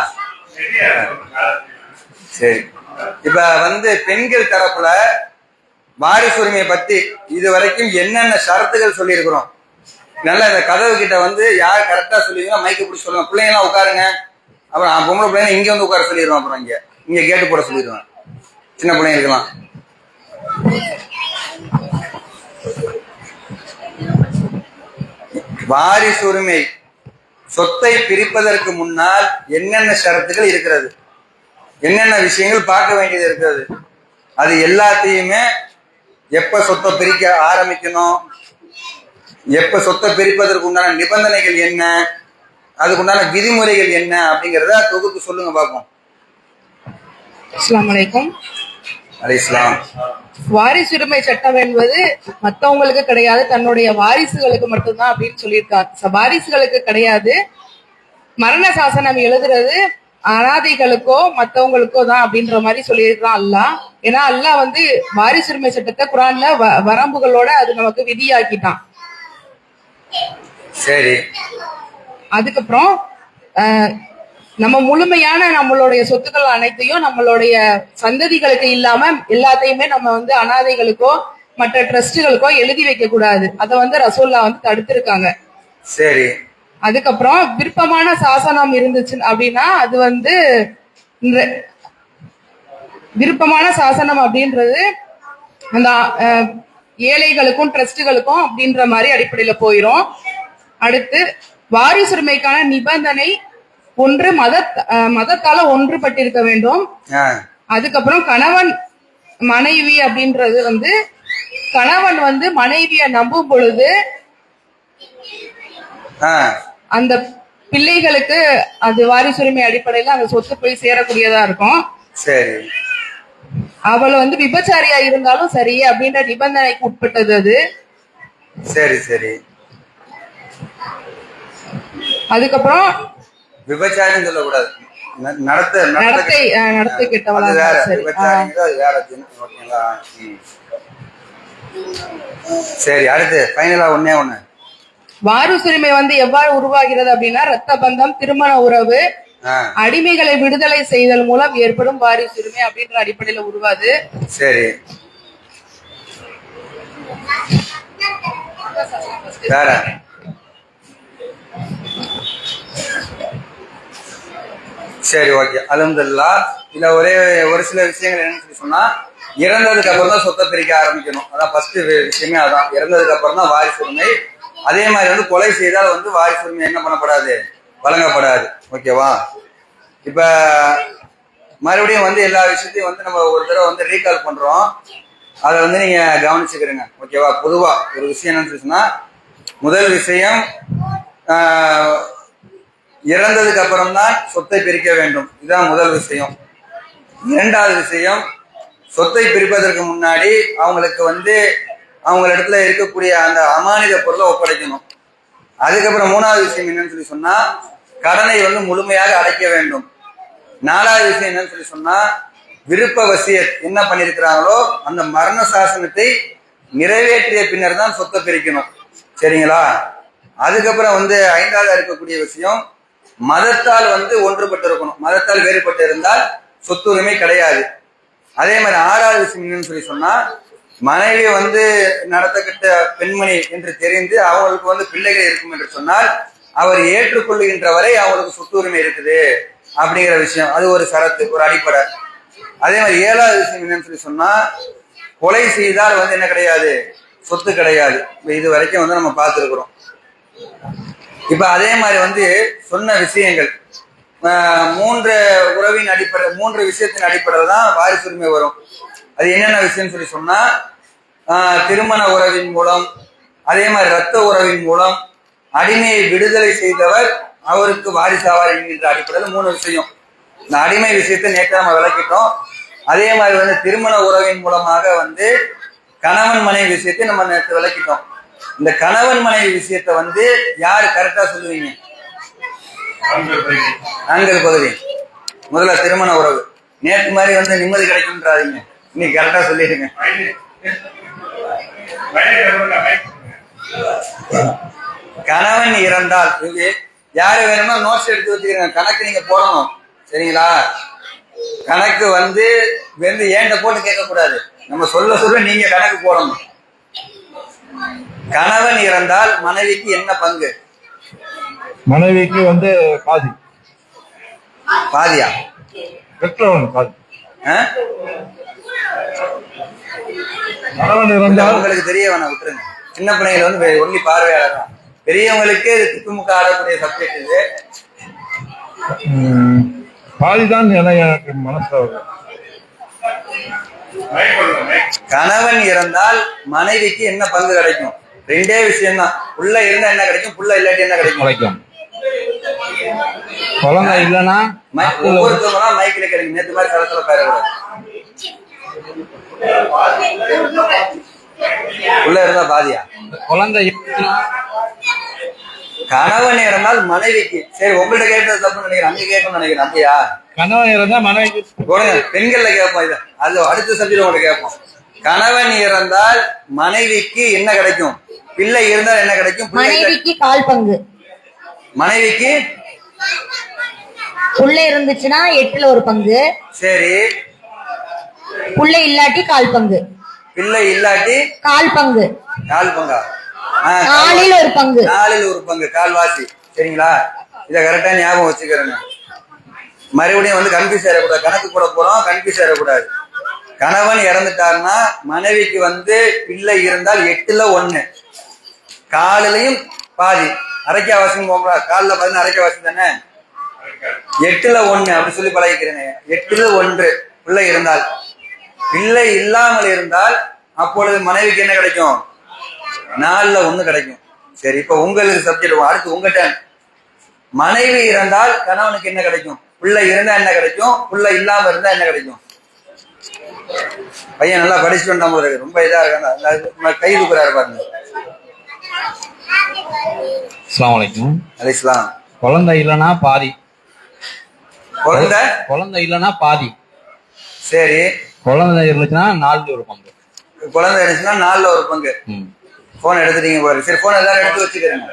A: சரி, இப்ப வந்து பெண்கள் தரப்புல வாரிசு உரிமையை பத்தி இது வரைக்கும் என்னென்ன ஷரத்துகள் சொல்லி இருக்கிறோம்? நல்லா இந்த கதவு கிட்ட வந்து யார் கரெக்டா சொல்லுவீங்கன்னா மைக்கு பிடிச்சி சொல்லுங்க. பிள்ளைங்களாம் உட்காருங்க. அப்புறம் பொம்பளை பிள்ளைங்க இங்க வந்து உட்கார சொல்லிடுவோம். அப்புறம் இங்க கேட்டு போட சொல்லிடுவேன், சின்ன பிள்ளைங்களுக்கெல்லாம். வாரிசு உரிமை சொத்தை பிரிப்பதற்கு முன்னால் என்னென்ன ஷரத்துகள் இருக்கிறது, என்னென்ன விஷயங்கள் பார்க்க வேண்டியது இருக்கிறது, அது எல்லாத்தையுமே எப்ப சொத்தை பிரிக்க ஆரம்பிக்கணும், எப்ப சொத்தை பிரிப்பதற்கு உண்டான நிபந்தனைகள் என்ன, அதுக்கு உண்டான விதிமுறைகள் என்ன அப்படிங்கறத தொகுத்து சொல்லுங்க பாப்போம்.
B: அஸ்ஸலாமு அலைக்கும்.
A: அலைஹிஸ்ஸலாம்.
B: வாரிசுரிமை சட்டம் என்பது மத்தவங்களுக்கு கிடையாது, தன்னுடைய வாரிசுகளுக்கு மட்டும்தான் அப்படின்னு சொல்லியிருக்காங்க. வாரிசுகளுக்கு கிடையாது. மரண சாசனம் எழுதுறது அனாதைகளுக்கோ மத்தவங்களுக்கோ தான் அப்படின்ற மாதிரி சொல்லியிருக்கான் அல்லாஹ். ஏன்னா அல்லாஹ் வந்து வாரிசுரிமை சட்டத்தை குரான்ல வரம்புகளோட அது நமக்கு விதியாக்கிட்டான்.
A: சரி,
B: அதுக்கப்புறம் நம்ம முழுமையான நம்மளுடைய சொத்துக்கள் அனைத்தையும் நம்மளுடைய சந்ததிகளுக்கு இல்லாம எல்லாத்தையுமே நம்ம வந்து அனாதைகளுக்கோ மற்ற ட்ரஸ்டுகளுக்கோ எழுதி வைக்க கூடாது. அதை வந்து ரசூல்லா வந்து தடுத்திருக்காங்க.
A: சரி,
B: அதுக்கப்புறம் விருப்பமான சாசனம் இருந்துச்சு அப்படின்னா அது வந்து விருப்பமான சாசனம் அப்படின்றது அந்த ஏழைகளுக்கும் ட்ரஸ்டுகளுக்கும் அப்படின்ற மாதிரி அடிப்படையில போயிரும். அடுத்து வாரிசுரிமைக்கான நிபந்தனை ஒன்று மதத்தால ஒன்றுபட்டிருக்க வேண்டும். அதுக்கப்புறம் கணவன் மனைவி அப்படின்றது வந்து கணவன் வந்து மனைவியை நம்பும் பொழுது அந்த பிள்ளைகளுக்கு அது வாரிசுரிமை அடிப்படையில அந்த சொத்து போய் சேரக்கூடியதா இருக்கும்.
A: சரி,
B: அவளை வந்து விபச்சாரியா இருந்தாலும் சரி அப்படின்ற நிபந்தனைக்கு உட்பட்டது அது.
A: சரி சரி,
B: அதுக்கப்புறம்
A: விபச்சாரம் சொல்லக்கூடாது,
B: நடத்தை கெட்டவளா.
A: சரி, அடுத்து ஃபைனலா ஒண்ணு
B: வாரிசுரிமை வந்து எவ்வாறு உருவாகிறது அப்படின்னா ரத்த பந்தம், திருமண உறவு, அடிமைகளை விடுதலை செய்தல் மூலம் ஏற்படும் வாரிசுரிமை அப்படின்ற அடிப்படையில உருவாது.
A: சரி, சரி, ஓகே, அல்ஹம்துலில்லாஹ். இதுல ஒரு சில விஷயங்கள் என்னன்னு சொல்லி சொன்னா, இறந்ததுக்கு அப்புறம் தான் சொத்தை பிரிக்க ஆரம்பிக்கணும். அதான் ஃபர்ஸ்ட் விஷயமே அதான். இறந்ததுக்கு அப்புறம் தான் வாரிசு உரிமை. அதே மாதிரி வந்து கொலை செய்தால் வந்து வாரிசு உரிமை என்ன பண்ணப்படாது, வழங்கப்படாது. ஓகேவா? இப்ப மறுபடியும் வந்து எல்லா விஷயத்தையும் வந்து நம்ம ஒரு தடவை வந்து ரீகால் பண்றோம். அதை வந்து நீங்க கவனிச்சுக்கிறீங்க. ஓகேவா? பொதுவா ஒரு விஷயம் என்னன்னு சொன்னா, முதல் விஷயம் இறந்ததுக்கு அப்புறம் தான் சொத்தை பிரிக்க வேண்டும். இதுதான் முதல் விஷயம். இரண்டாவது விஷயம், சொத்தை பிரிப்பதற்கு முன்னாடி அவங்களுக்கு வந்து அவங்களிடத்துல இருக்கக்கூடிய அந்த அமானித பொருளை ஒப்படைக்கணும். அதுக்கப்புறம் மூணாவது விஷயம் என்னன்னு சொல்லி சொன்னா, கடனை வந்து முழுமையாக அடைக்க வேண்டும். நாலாவது விஷயம் என்னன்னு சொல்லி சொன்னா, விருப்ப வசியத் என்ன பண்ணிருக்கிறாங்களோ அந்த மரண சாசனத்தை நிறைவேற்றிய பின்னர் தான் சொத்தை பிரிக்கணும். சரிங்களா? அதுக்கப்புறம் வந்து ஐந்தாவது இருக்கக்கூடிய விஷயம், மதத்தால் வந்து ஒன்றுபட்டு இருக்கணும். மதத்தால் வேறுபட்டு இருந்தால் சொத்துரிமை கிடையாது. அதே மாதிரி ஆறாவது விஷயம் என்னன்னு சொல்லி சொன்னா, மனைவி வந்து நடத்தக்கிட்ட பெண்மணி என்று தெரிந்து அவங்களுக்கு வந்து பிள்ளைகள் இருக்கும் என்று சொன்னால் அவர் ஏற்றுக்கொள்ளுகின்ற வரை அவங்களுக்கு சொத்துரிமை இருக்குது அப்படிங்கிற விஷயம். அது ஒரு சரத்து, ஒரு அடிப்படை. அதே மாதிரி ஏழாவது விஷயம் என்னன்னு சொல்லி சொன்னா, கொலை செய்தால் வந்து என்ன கிடையாது, சொத்து கிடையாது. இது வரைக்கும் வந்து நம்ம பார்த்துருக்குறோம். இப்ப அதே மாதிரி வந்து சொன்ன விஷயங்கள் மூன்று உறவின் அடிப்படை, மூன்று விஷயத்தின் அடிப்படையில் தான் வாரிசுரிமை வரும். அது என்னென்ன விஷயம் சொல்லி சொன்னா, திருமண உறவின் மூலம், அதே மாதிரி இரத்த உறவின் மூலம், அடிமையை விடுதலை செய்தவர் அவருக்கு வாரிசாவார் என்கின்ற அடிப்படையில் மூணு விஷயம். இந்த அடிமை விஷயத்தை நேற்று நம்ம விளக்கிட்டோம். அதே மாதிரி வந்து திருமண உறவின் மூலமாக வந்து கணவன் மனைவி விஷயத்தை நம்ம நேற்று விளக்கிட்டோம். இந்த கணவன் மனைவி விஷயத்தை வந்து யாரு கரெக்டா சொல்லுவீங்க? ஆண்கள் பகுதி. முதல்ல திருமண உறவு. நேற்று மாதிரி வந்து நிம்மதி கிடைக்கும்ன்றாதீங்க, இன்னைக்கு கரெக்டா சொல்லிடுங்க. கணவன் இறந்தால் யாரு வேணும்னா நோட்ஸ் எடுத்து வச்சுக்கிறீங்க, கணக்கு நீங்க போடணும். சரிங்களா? கணக்கு வந்து ஏண்ட போட்டு கேட்க கூடாது, நம்ம சொல்ல நீங்க கணக்கு போடணும். கணவன் இறந்தால் மனைவிக்கு என்ன பங்கு?
E: மனைவிக்கு வந்து பாதி.
A: பாதியா?
E: பெற்றவன் பாதி. கணவன் இறந்தால்
A: உங்களுக்கு தெரிய வேணாம், விட்டுருங்க. சின்ன பிள்ளைகள் வந்து ஒன்லி பார்வையாளர் தான். பெரியவங்களுக்கு திக்குமுக்க ஆடக்கூடிய சப்ஜெக்ட் இது.
E: பாதிதான் எனக்கு மனசு.
A: கணவன் இறந்தால் மனைவிக்கு என்ன பங்கு கிடைக்கும்? ரெண்டே விஷயம் தான். புள்ள இருந்தா என்ன கிடைக்கும், புள்ள இல்லாட்டி என்ன கிடைக்கும்?
E: குழந்தை இல்லைன்னா
A: ஒவ்வொருத்தவங்க மைக்கில கிடைக்கும். நேற்று மாதிரி களத்துல பேரக்கூடாது. புள்ள இருந்தா பாதியா?
E: குழந்தை
A: கணவன் இறந்தால் மனைவிக்கு. சரி, உங்கள்ட்ட கேட்டது தப்பு நினைக்கிறேன், அங்க கேட்கணும்னு நினைக்கிறேன். அப்படியா?
E: கணவன் இறந்தா மனைவிக்கு.
A: பெண்கள்ல கேட்போம். இது அது அடுத்த சப்ஜெக்ட் உங்களுக்கு கேட்போம். கணவன் இறந்தால் மனைவிக்கு என்ன கிடைக்கும்? பிள்ளை இருந்தால் என்ன கிடைக்கும்?
D: மனைவிக்கு கால் பங்கு.
A: மனைவிக்கு
D: புள்ள இருந்துச்சுன்னா 8ல ஒரு பங்கு.
A: சரி.
D: புள்ள இல்லாட்டி கால் பங்கு.
A: பிள்ளை இல்லாட்டி
D: கால் பங்கு.
A: கால் பங்கா?
D: 4ல் ஒரு பங்கு.
A: 4ல் ஒரு பங்கு, கால்வாசி. சரிங்களா? இத கரெக்டா ஞாபகம் வச்சுக்கிறேங்க. மறுபடியும் வந்து கன்ஃபியூஸ் ஆயிடக்கூடாது. கணக்கு கூட போறோம், கன்ஃபியூஸ் ஆயிடக்கூடாது. கணவன் இறந்துட்டாருன்னா மனைவிக்கு வந்து பிள்ளை இருந்தால் 8ல் 1, காலிலையும் பாதி. அரைக்காவாசியும் போங்களா? காலில் பார்த்தீங்கன்னா அரைக்காவாசி தானே. 8ல் 1 அப்படி சொல்லி பழகிக்கிறேன். 8ல் 1 பிள்ளை இருந்தால். பிள்ளை இல்லாமல் இருந்தால் அப்பொழுது மனைவிக்கு என்ன கிடைக்கும்? 4ல் 1 கிடைக்கும். சரி, இப்ப உங்களுக்கு சப்ஜெக்ட் அடுத்து உங்க டர்ன். மனைவி இறந்தால் கணவனுக்கு என்ன கிடைக்கும்? பிள்ளை இருந்தா என்ன கிடைக்கும்? பிள்ளை இல்லாம இருந்தா என்ன கிடைக்கும்? பையன் நல்லா படிச்சுட்டு வந்தா போது ரொம்ப இதா இருக்காங்க, கை தூக்குறாரு பாருங்க.
E: அஸ்ஸலாமு அலைக்கும்.
A: அலைஹிஸ்ஸலாம்.
E: குழந்தை இல்லைன்னா பாதி.
A: குழந்தை
E: இல்லைன்னா பாதி.
A: சரி.
E: குழந்தை இருந்துச்சுன்னா 4ல் ஒரு பங்கு.
A: குழந்தை இருந்துச்சுன்னா 4ல் ஒரு பங்கு. போன் எடுத்துட்டீங்க பாரு. சரி, போன் எல்லாரும் எடுத்து வச்சுக்கிறேங்க.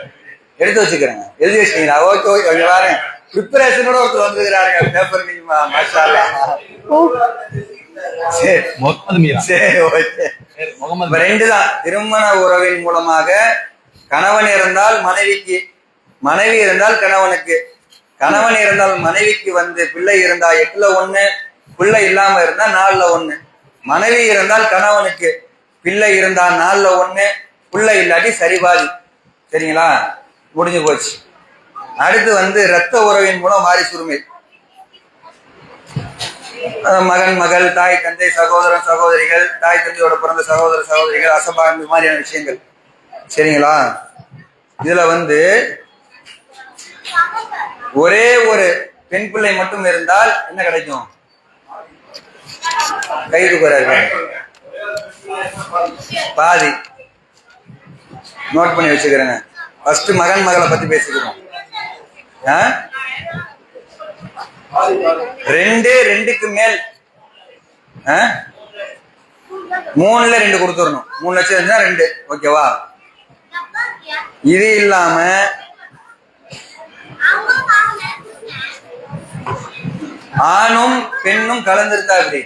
A: எழுதி வச்சுட்டீங்களா? Okay okay. ஓகே, பாருங்க ப்ரிப்பரேஷனோட ஒருத்தர் வந்துக்கிறாருங்க. பேப்பர் நீங்க மாஷா அல்லாஹ். சரி சரி, ஓகே. ரெண்டு தான். திருமண உறவின் மூலமாக கணவன் இருந்தால் மனைவிக்கு, மனைவி இருந்தால் கணவனுக்கு. கணவன் இருந்தால் மனைவிக்கு வந்து பிள்ளை இருந்தா 8ல் 1, பிள்ளை இல்லாம இருந்தா 4/1. மனைவி இருந்தால் கணவனுக்கு, பிள்ளை இருந்தால் 4/1, பிள்ளை இல்லாட்டி சரிபாதி. சரிங்களா? முடிஞ்சு போச்சு. அடுத்து வந்து இரத்த உறவின் மூலம் வாரிசுரிமை. மகன், மகள், தாய், தந்தை, சகோதரன், சகோதரிகள், தாய் தந்தையோட பிறந்த சகோதர சகோதரிகள், அசபா, இந்த மாதிரியான விஷயங்கள். சரிங்களா? இதுல வந்து ஒரே ஒரு பெண் பிள்ளை மட்டும் இருந்தால் என்ன கிடைக்கும்? கைது பாதி. நோட் பண்ணி வச்சுக்கிறேங்க. ஃபர்ஸ்ட் மகன் மகளை பத்தி பேசிக்கிறோம். 2க்கு மேல் 3ல 2 கொடுத்துடணும். 3 லட்சம் இருந்தா 2. ஓகேவா? இது இல்லாம ஆணும் பெண்ணும் கலந்திருந்தா அப்படி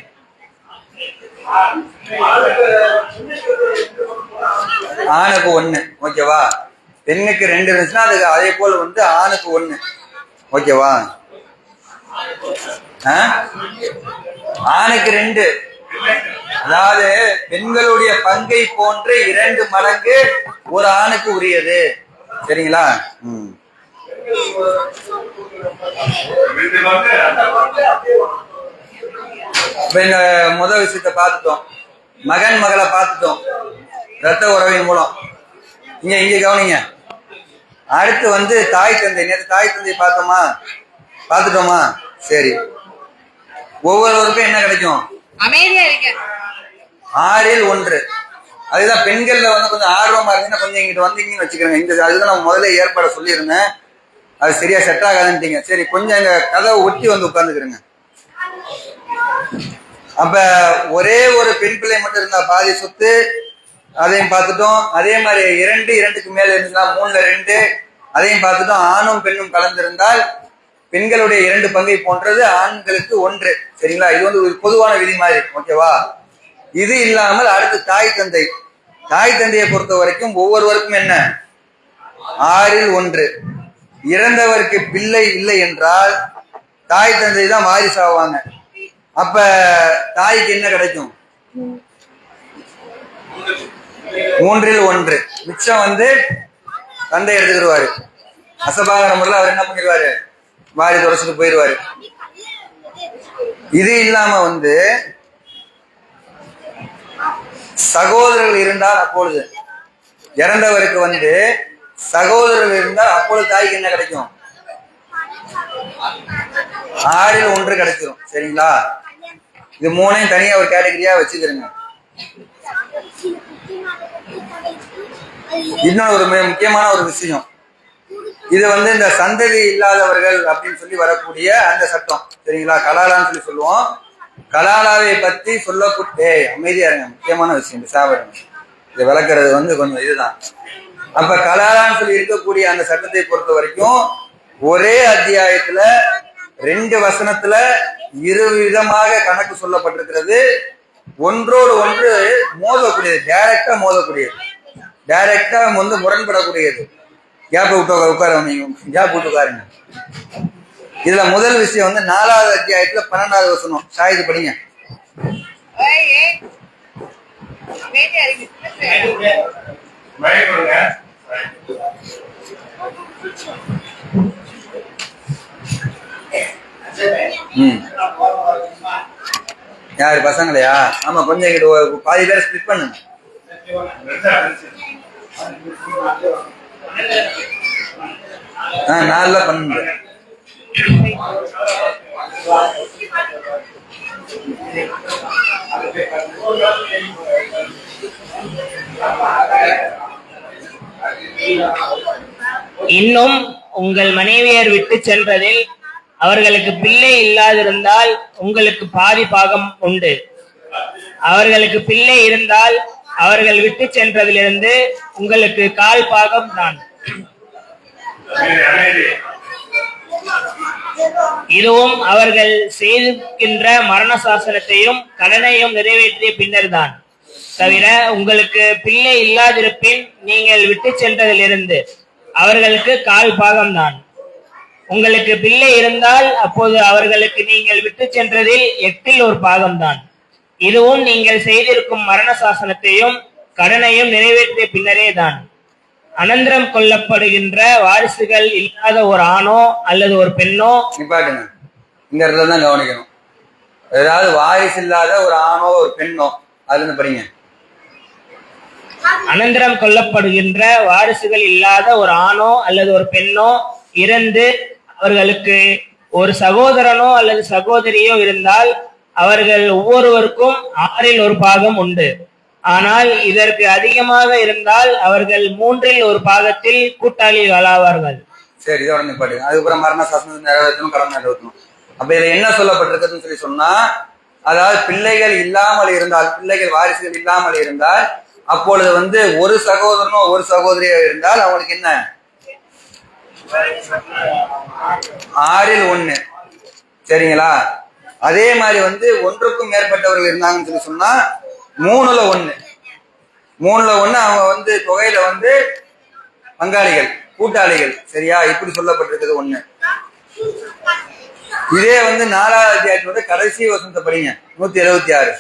A: ஆணுக்கு 1. ஓகேவா? பெண்ணுக்கு 2 இருந்துச்சுன்னா அதுக்கு அதே போல் வந்து ஆணுக்கு 1. ஓகேவா? ஆணுக்கு 2. அதாவது பெண்களுடைய பங்கை போன்று 2 மடங்கு ஒரு ஆணுக்கு உரியது. சரிங்களா? முதல் விஷயத்தை பார்த்துட்டோம். மகன் மகளை பார்த்துட்டோம் இரத்த உறவின் மூலம். இங்க கவனிங்க. அடுத்து வந்து தாய் தந்தை. நேற்று தாய் தந்தை பார்த்துட்டோமா? சரி. ஒவ்வொருவருக்கும் என்ன கிடைக்கும்?
B: அமைதியா இருக்க.
A: 6ல் 1. அதுதான் பெண்கள்ல வந்து கொஞ்சம் ஆர்வமா இருந்தீங்கன்னா கொஞ்சம் இங்கிட்ட வந்தீங்கன்னு வச்சுக்கிறேங்க. அதுதான் நான் முதல்ல ஏற்பாடு சொல்லியிருந்தேன். அது சரியா செட் ஆகாதுன்ட்டீங்க. சரி, கொஞ்சம் எங்க கதவை ஒட்டி வந்து உட்கார்ந்துக்கிறேங்க. அப்ப ஒரே ஒரு பெண் பிள்ளை மட்டும் இருந்தா பாதி சொத்து, அதையும் பார்த்துட்டோம். அதே மாதிரி 2க்கு மேல இருந்தா 3ல 2, அதையும் பார்த்துட்டோம். ஆணும் பெண்ணும் கலந்திருந்தால் பெண்களுடைய 2 பங்கை போன்றது ஆண்களுக்கு 1. சரிங்களா? இது வந்து ஒரு பொதுவான விதி மாதிரி. ஓகேவா? இது இல்லாமல் அடுத்து தாய் தந்தை. தாய் தந்தையை பொறுத்த வரைக்கும் ஒவ்வொருவருக்கும் என்ன? 6ல் 1. இறந்தவருக்கு பிள்ளை இல்லை என்றால் தாய் தந்தை தான் வாரிசாவாங்க. அப்ப தாய்க்கு என்ன கிடைக்கும்? 3ல் 1. மிச்சம் வந்து தந்தை எடுத்துக்கிடுவாரு. அசபாகர முறையில் அவர் என்ன பண்ணிடுவாரு? வாரி தொடச்சிட்டு போயிடுவாரு. இது இல்லாம வந்து சகோதரர்கள் இருந்தால் அப்பொழுது இறந்தவருக்கு வந்து சகோதரர்கள் இருந்தால் அப்பொழுது தாய்க்கு என்ன கிடைக்கும்? 6ல் 1 கிடைச்சிரும். சரிங்களா? இது 3ஐயும் தனியா ஒரு கேட்டகரியா வச்சுக்கிறேங்க. இன்னொரு ஒரு முக்கியமான ஒரு விஷயம், இது வந்து இந்த சந்ததி இல்லாதவர்கள் அப்படின்னு சொல்லி வரக்கூடிய அந்த சட்டம். சரிங்களா? கலாலான்னு சொல்லி சொல்லுவோம். கலாலாவை பத்தி சொல்லக்கூடிய அமைதியா இருங்க, முக்கியமான விஷயம். சாவரம் இதை விளக்குறது வந்து கொஞ்சம் இதுதான். அப்ப கலாலான்னு சொல்லி இருக்கக்கூடிய அந்த சட்டத்தை பொறுத்த வரைக்கும் ஒரே அத்தியாயத்துல 2 வசனத்துல 2 விதமாக கணக்கு சொல்லப்பட்டிருக்கிறது. ஒன்றோடு ஒன்று மோதக்கூடியது, டைரக்டா வந்து முரண்படக்கூடியது. கேப் விட்டு உட்கார, கேப் விட்டு உட்காருங்க. இதுல முதல் விஷயம் வந்து 4வது அத்தியாயத்துல 12வது வசனம். சாயுது படிங்க. யாரு பசங்களையா? ஆமா, கொஞ்சம் இங்கிட்டு பாதி பேர் ஸ்பிளிட் பண்ணுங்க. 4ல 12.
G: இன்னும் உங்கள் மனைவியர் விட்டு சென்றதில் அவர்களுக்கு பிள்ளை இல்லாதிருந்தால் உங்களுக்கு பாதி பாகம் உண்டு. அவர்களுக்கு பிள்ளை இருந்தால் அவர்கள் விட்டு சென்றதிலிருந்து உங்களுக்கு 1/4 பாகம் தான். இதுவும் அவர்கள் செய்கின்ற மரண சாசனத்தையும் கடனையும் நிறைவேற்றிய பின்னர் தான். தவிர உங்களுக்கு பிள்ளை இல்லாதிருப்பின் நீங்கள் விட்டு சென்றதிலிருந்து அவர்களுக்கு 1/4 பாகம் தான். உங்களுக்கு பிள்ளை இருந்தால் அப்போது அவர்களுக்கு நீங்கள் விட்டு சென்றதில் 8இல் ஒரு பாகம்தான். இதுவும் நீங்கள் செய்திருக்கும் மரண சாசனத்தையும் கடனையும் நிறைவேற்றிய பின்னரே தான். அனந்தரம் கொள்ளப்படுகின்ற வாரிசுகள் இல்லாத ஒரு ஆணோ அல்லது ஒரு பெண்ணோ.
A: நிப்பாட்டுங்க, இந்த இடத்துல தான் கவனிக்கணும். ஏதாவது வாரிசு இல்லாத ஒரு ஆணோ ஒரு பெண்ணோ, அதுல இருந்து படிங்க.
G: அனந்தரம் கொள்ளப்படுகின்ற வாரிசுகள் இல்லாத ஒரு ஆணோ அல்லது ஒரு பெண்ணோ இறந்து அவர்களுக்கு ஒரு சகோதரனோ அல்லது சகோதரியோ இருந்தால் அவர்கள் ஒவ்வொருவருக்கும் 6இல் ஒரு பாகம் உண்டு. ஆனால் இதற்கு அதிகமாக இருந்தால் அவர்கள் 3இல் ஒரு பாகத்தில் கூட்டாளிகளாவார்கள்.
A: சரி, இதோட நிப்பாட்டுங்க. அதுக்கப்புறம் மரண சாசனத்தை நிறைவேற்றணும், கடன் நிறைவேற்றணும். அப்ப இதுல என்ன சொல்லப்பட்டிருக்குதுன்னு சொல்லி சொன்னா, அதாவது பிள்ளைகள் இல்லாமல் இருந்தால், பிள்ளைகள் வாரிசுகள் இல்லாமல் இருந்தால், அப்பொழுது வந்து ஒரு சகோதரனோ ஒரு சகோதரியோ இருந்தால் அவங்களுக்கு என்ன 6இல் 1. சரிங்களா? அதே மாதிரி வந்து ஒன்றுக்கும் மேற்பட்டவர்கள் இருந்தாங்கன்னு சொல்லி சொன்னா 3ல் 1. 3ல் 1 அவங்க வந்து தொகையில வந்து பங்காளிகள், கூட்டாளிகள். சரியா? இப்படி சொல்லப்பட்டிருக்குது 1. இதே வந்து 4வது அத்தியாயத்தோட கடைசி வசனத்தை படிங்க, 176.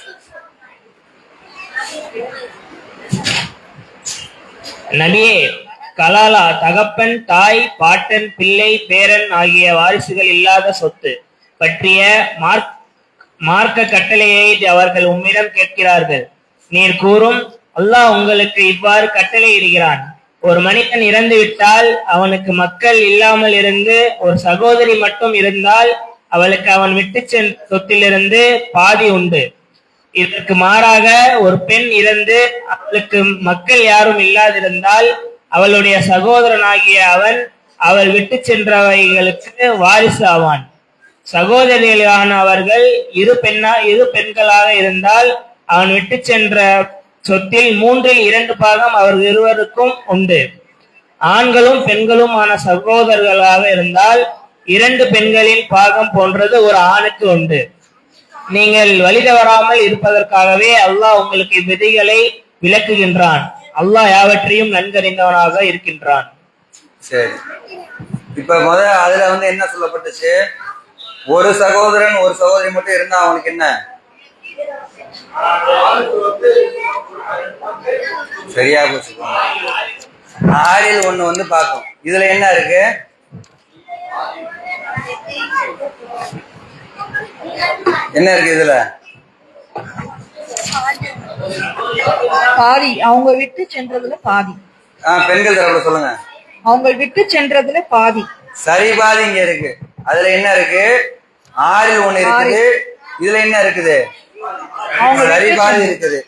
G: நபியே, கலாலா தகப்பன், தாய், பாட்டன், பிள்ளை, பேரன் ஆகிய வாரிசுகள் இல்லாத சொத்து பற்றிய மார்க்க கட்டளையை அவர்கள் உம்மிடம் கேட்கிறார்கள். நீர் கூறும், அல்லாஹ் உங்களுக்கு இவ்வாறு கட்டளை இடுகிறான். ஒரு மனிதன் இறந்து விட்டால் அவனுக்கு மக்கள் இல்லாமல் இருந்து ஒரு சகோதரி மட்டும் இருந்தால் அவளுக்கு அவன் விட்டு சென்ற சொத்திலிருந்து பாதி உண்டு. இதற்கு மாறாக ஒரு பெண் இறந்து அவளுக்கு மக்கள் யாரும் இல்லாதிருந்தால் அவளுடைய சகோதரனாகிய அவன் அவள் விட்டு சென்றவைகளுக்கு வாரிசு ஆவான். சகோதரிகளான அவர்கள் இரு பெண்களாக இருந்தால் அவன் விட்டு சென்ற சொத்தில் 3இல் 2 பாகம் அவர்கள் இருவருக்கும் உண்டு. ஆண்களும் பெண்களுமான சகோதரர்களாக இருந்தால் 2 பெண்களின் பாகம் போன்றது ஒரு ஆணுக்கு உண்டு. நீங்கள் வழி தவறாமல் இருப்பதற்காகவே அல்லாஹ் உங்களுக்கு விதிகளை விளக்குகின்றான். அல்லாஹ் யாவற்றையும் நன்கறிந்தவனாக இருக்கின்றான்.
A: சரி, இப்ப அதுல வந்து என்ன சொல்லப்பட்டுச்சு? ஒரு சகோதரன் ஒரு சகோதரி மட்டும் இருந்தா அவனுக்கு என்ன? சரியா போச்சு. 6இல் 1 வந்து பார்க்கும். இதுல என்ன இருக்கு? என்ன இருக்கு இதுல?
B: பாதி அவங்க விட்டு சென்றதுல பாதி.
A: பெண்கள் தரப்புல சொல்லுங்க.
B: அவங்க விட்டு சென்றதுல பாதி.
A: சரி, பாதி இங்க இருக்கு. அதுல என்ன இருக்கு? 6இல் 1 இருக்குது. இதுல என்ன இருக்குது? சரி, பாதி இருக்குது.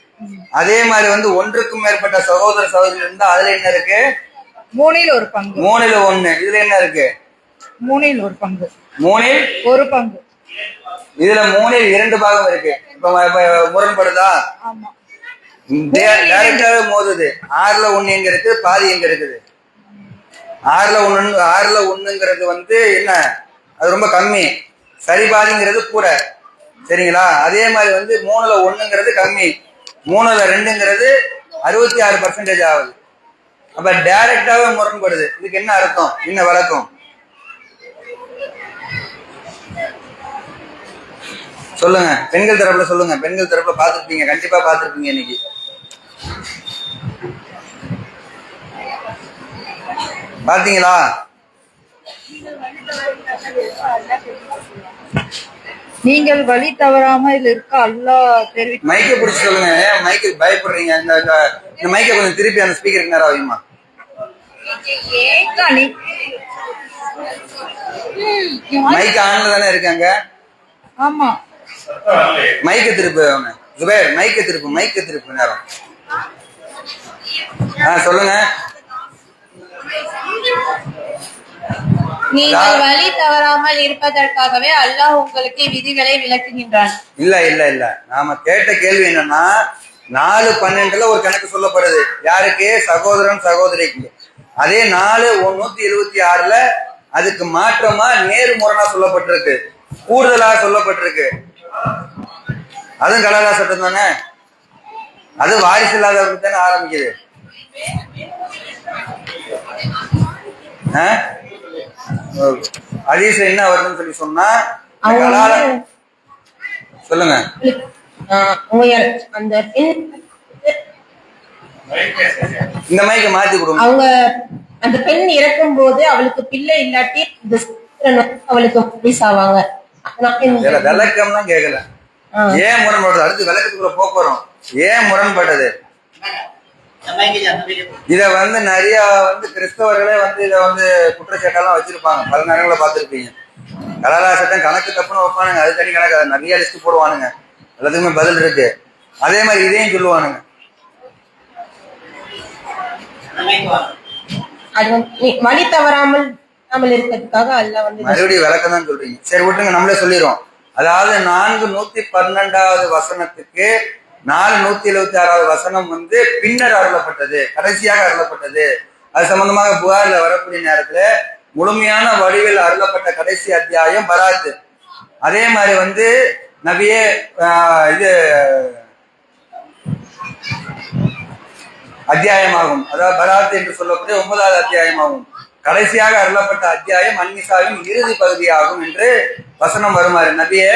A: அதே மாதிரி வந்து ஒன்றுக்கும் மேற்பட்ட சகோதர சகோதரி இருந்தா அதுல என்ன இருக்கு?
B: 3இல் ஒரு பங்கு.
A: 3இல் 1. இதுல என்ன இருக்கு?
B: 3இல் ஒரு பங்கு.
A: 3இல்
B: ஒரு பங்கு.
A: இதுல 3இல் 2 பாகம் இருக்கு. இப்ப முரண்படுதா?
B: ஆமா,
A: டைரக்டாவே மோதுது. 6ல் 1 எங்க இருக்கு? பாதி எங்க இருக்குது? 6ல் 1ங்கிறது வந்து என்ன? அது ரொம்ப கம்மி. சரி, பாதிங்கிறது கூட. சரிங்களா? அதே மாதிரி வந்து 3ல் 1ங்கிறது கம்மி. 3ல் 2ங்கிறது 66% ஆகுது. அப்ப டைரக்டாவே முரண்படுது. இதுக்கு என்ன அர்த்தம், என்ன விளக்கம் சொல்லுங்க? பெண்கள் தரப்புல சொல்லுங்க. பெண்கள் தரப்புல பாத்துருப்பீங்க, கண்டிப்பா பாத்துருப்பீங்க. இன்னைக்கு பாத்தீங்களா?
B: நீங்கள் வழி தவறாமல் இருக்க அல்லாஹ் தெரிவித்து.
A: மைக்கை பிடிச்சி சொல்லுங்க. மைக்கு பயப்படுறீங்க? இந்த மைக்கை கொஞ்சம் திருப்பி அந்த ஸ்பீக்கருக்கு நேரம் ஆகுமா? மைக் ஆன்ல தானே இருக்காங்க.
B: ஆமா,
A: மைக்க திருப்பு. ஜுபைர், மைக்க திருப்பு, மைக்க திருப்பு நேரம். சொல்லுங்க.
F: நீங்கள் வழி தவறாமல் இருப்பதற்காகவே அல்லாஹ் உங்களுக்கு விதிகளை விளக்குகின்றான்.
A: இல்ல இல்ல இல்ல, நாம கேட்ட கேள்வி என்னன்னா 4:12 ஒரு கணக்கு சொல்லப்படுது. யாருக்கு? சகோதரன் சகோதரிக்கு. அதே 4:176 அதுக்கு மாற்றமா நேர்முரணா சொல்லப்பட்டிருக்கு, கூடுதலா சொல்லப்பட்டிருக்கு. அதுவும் கலாலா சட்டம் தானே. அது வாரிசு இல்லாதவருக்கு தானே ஆரம்பிக்குது. ஹதீஸ்ல என்ன வருதுன்னு சொல்லி சொன்னா
D: அவங்க
A: கலால சொல்லுங்க.
D: அந்த பெண்
A: இந்த மைக்க மாத்தி கொடுங்க.
D: அவங்க அந்த பெண் இறக்கும் போது அவளுக்கு பிள்ளை இல்லாட்டி இந்த அவளுக்கு ரிலீஸ் ஆவாங்க.
A: விளக்கம் தான் கேட்கல. ஏன் முரண்படுறது? அடுத்து விளக்கத்துக்குள்ள போறோம். ஏன் முரண்பட்டது? இத வந்து நிறைய வந்து கிறிஸ்தவர்களே வந்து இத வந்து குற்றச்சாட்டெல்லாம் வச்சிருப்பாங்க. பல நேரங்களை பார்த்துருப்பீங்க. கலாலா சட்டம் கணக்கு தப்புன்னு வைப்பானுங்க, அது தனி கணக்கு, அதை நிறைய லிஸ்ட் போடுவானுங்க, எல்லாத்துக்குமே பதில் இருக்கு. அதே மாதிரி இதையும் சொல்லுவானுங்க.
D: அது வந்து வழி தவறாமல் இருக்கிறதுக்காக அல்ல வந்து
A: மறுபடியும் விளக்கம் தான் சொல்றீங்க. சரி விட்டுங்க, நம்மளே சொல்லிடுவோம். அதாவது 4:112 வசனத்துக்கு 4:176 வசனம் வந்து பின்னர் அருளப்பட்டது, கடைசியாக அருளப்பட்டது. அது சம்பந்தமாக புகார்ல வரக்கூடிய நேரத்துல முழுமையான வடிவில் அருளப்பட்ட கடைசி அத்தியாயம் பராத்து. அதே மாதிரி வந்து நபியே இது அத்தியாயமாகும், அதாவது பராத்து என்று சொல்லக்கூடிய 9வது அத்தியாயமாகும். கடைசியாக அருளப்பட்ட அத்தியாயம் அன்னிசாவின் இறுதி பகுதியாகும் என்று வசனம் வருமாறு, நபியே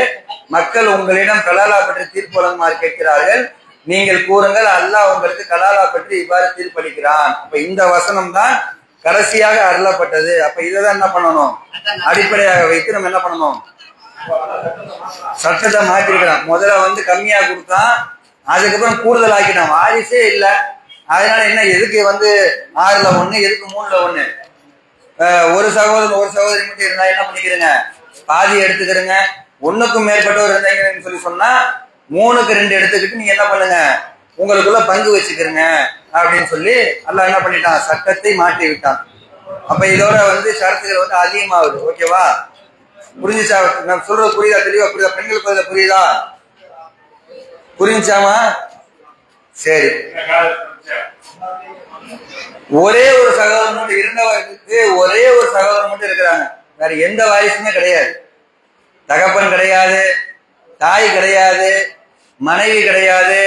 A: மக்கள் உங்களிடம் கலாலா பற்றி தீர்ப்பு வழங்குமாறு கேட்கிறார்கள், நீங்கள் கூறுங்கள் அல்லாஹ் உங்களுக்கு கலாலா பற்றி இவ்வாறு தீர்ப்பளிக்கிறான். அப்ப இந்த வசனம் தான் கடைசியாக அருளப்பட்டது. அப்ப இதைதான் என்ன பண்ணணும், அடிப்படையாக வைத்து நம்ம என்ன பண்ணணும், சட்டத்தை மாற்றிருக்கலாம். முதல்ல வந்து கம்மியா கொடுத்தான், அதுக்கப்புறம் கூடுதல் ஆக்கிட்டான், வாரிசே இல்லை. அதனால என்ன, எதுக்கு வந்து 6ல் 1, எதுக்கு 3ல் 1? ஒரு சகோதரன் ஒரு சகோதரி மட்டும் இருந்தா என்ன பண்ணிக்கிறீங்க, பாதி எடுத்துக்கிறீங்க. 1க்கும் மேற்பட்டவர் இருந்தாங்கன்னு சொல்லி சொன்னா 3க்கு 2 எடுத்துக்கிட்டு நீங்க என்ன பண்ணுங்க, உங்களுக்குள்ள பங்கு வச்சுக்கிறீங்க அப்படின்னு சொல்லி அல்லாஹ் என்ன பண்ணிட்டான், சட்டத்தை மாற்றி விட்டான். அப்ப இதோட வந்து ஷரத்துகள் வந்து அதிகமாகுது. ஓகேவா? புரிஞ்சுச்சா? நான் சொல்றது புரியுதா? தெளிவா புரியுதா? பெண்களுக்கு புரியுதா? புரிஞ்சாமா? சரி. ஒரே ஒரு சகோதரன் மட்டும் இருந்தவருக்கு, ஒரே ஒரு சகோதரன் மட்டும் இருக்கிறாங்க, வேற எந்த வாரிசுமே கிடையாது. தகப்பன் கிடையாது, தாய் கிடையாது, மனைவி கிடையாது,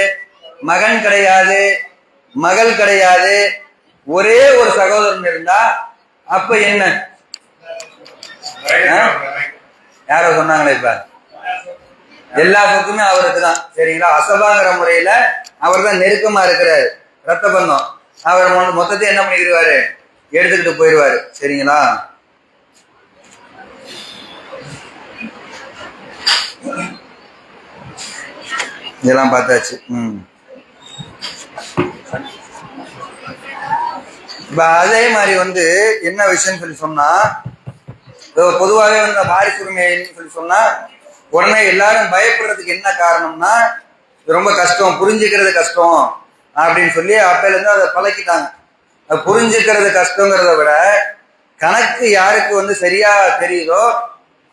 A: மகன் கிடையாது, மகள் கிடையாது, ஒரே ஒரு சகோதரன் இருந்தா அப்ப என்ன? யாரோ சொன்னாங்களே, இப்ப எல்லா சொத்துமே அவருக்கு தான். சரிங்களா? அசபாங்கிற முறையில அவர் தான் நெருக்கமா இருக்கிறாரு, ரத்த பந்தம். அவர் மொத்தத்தை என்ன பண்ணிடுவாரு, எடுத்துக்கிட்டு போயிடுவாரு. சரிங்களா? இதெல்லாம் பார்த்தாச்சு. இப்ப அதே மாதிரி வந்து என்ன விஷயம் சொல்லி சொன்னா, பொதுவாகவே வந்து வாரிசு உரிமைன்னு சொல்லி சொன்னா உடனே எல்லாரும் பயப்படுறதுக்கு என்ன காரணம்னா, ரொம்ப கஷ்டம், புரிஞ்சுக்கிறது கஷ்டம் அப்படின்னு சொல்லி அப்பையில இருந்து அதை பழக்கிட்டாங்க. புரிஞ்சுக்கிறது கஷ்டங்கிறத விட கணக்கு யாருக்கு வந்து சரியா தெரியுதோ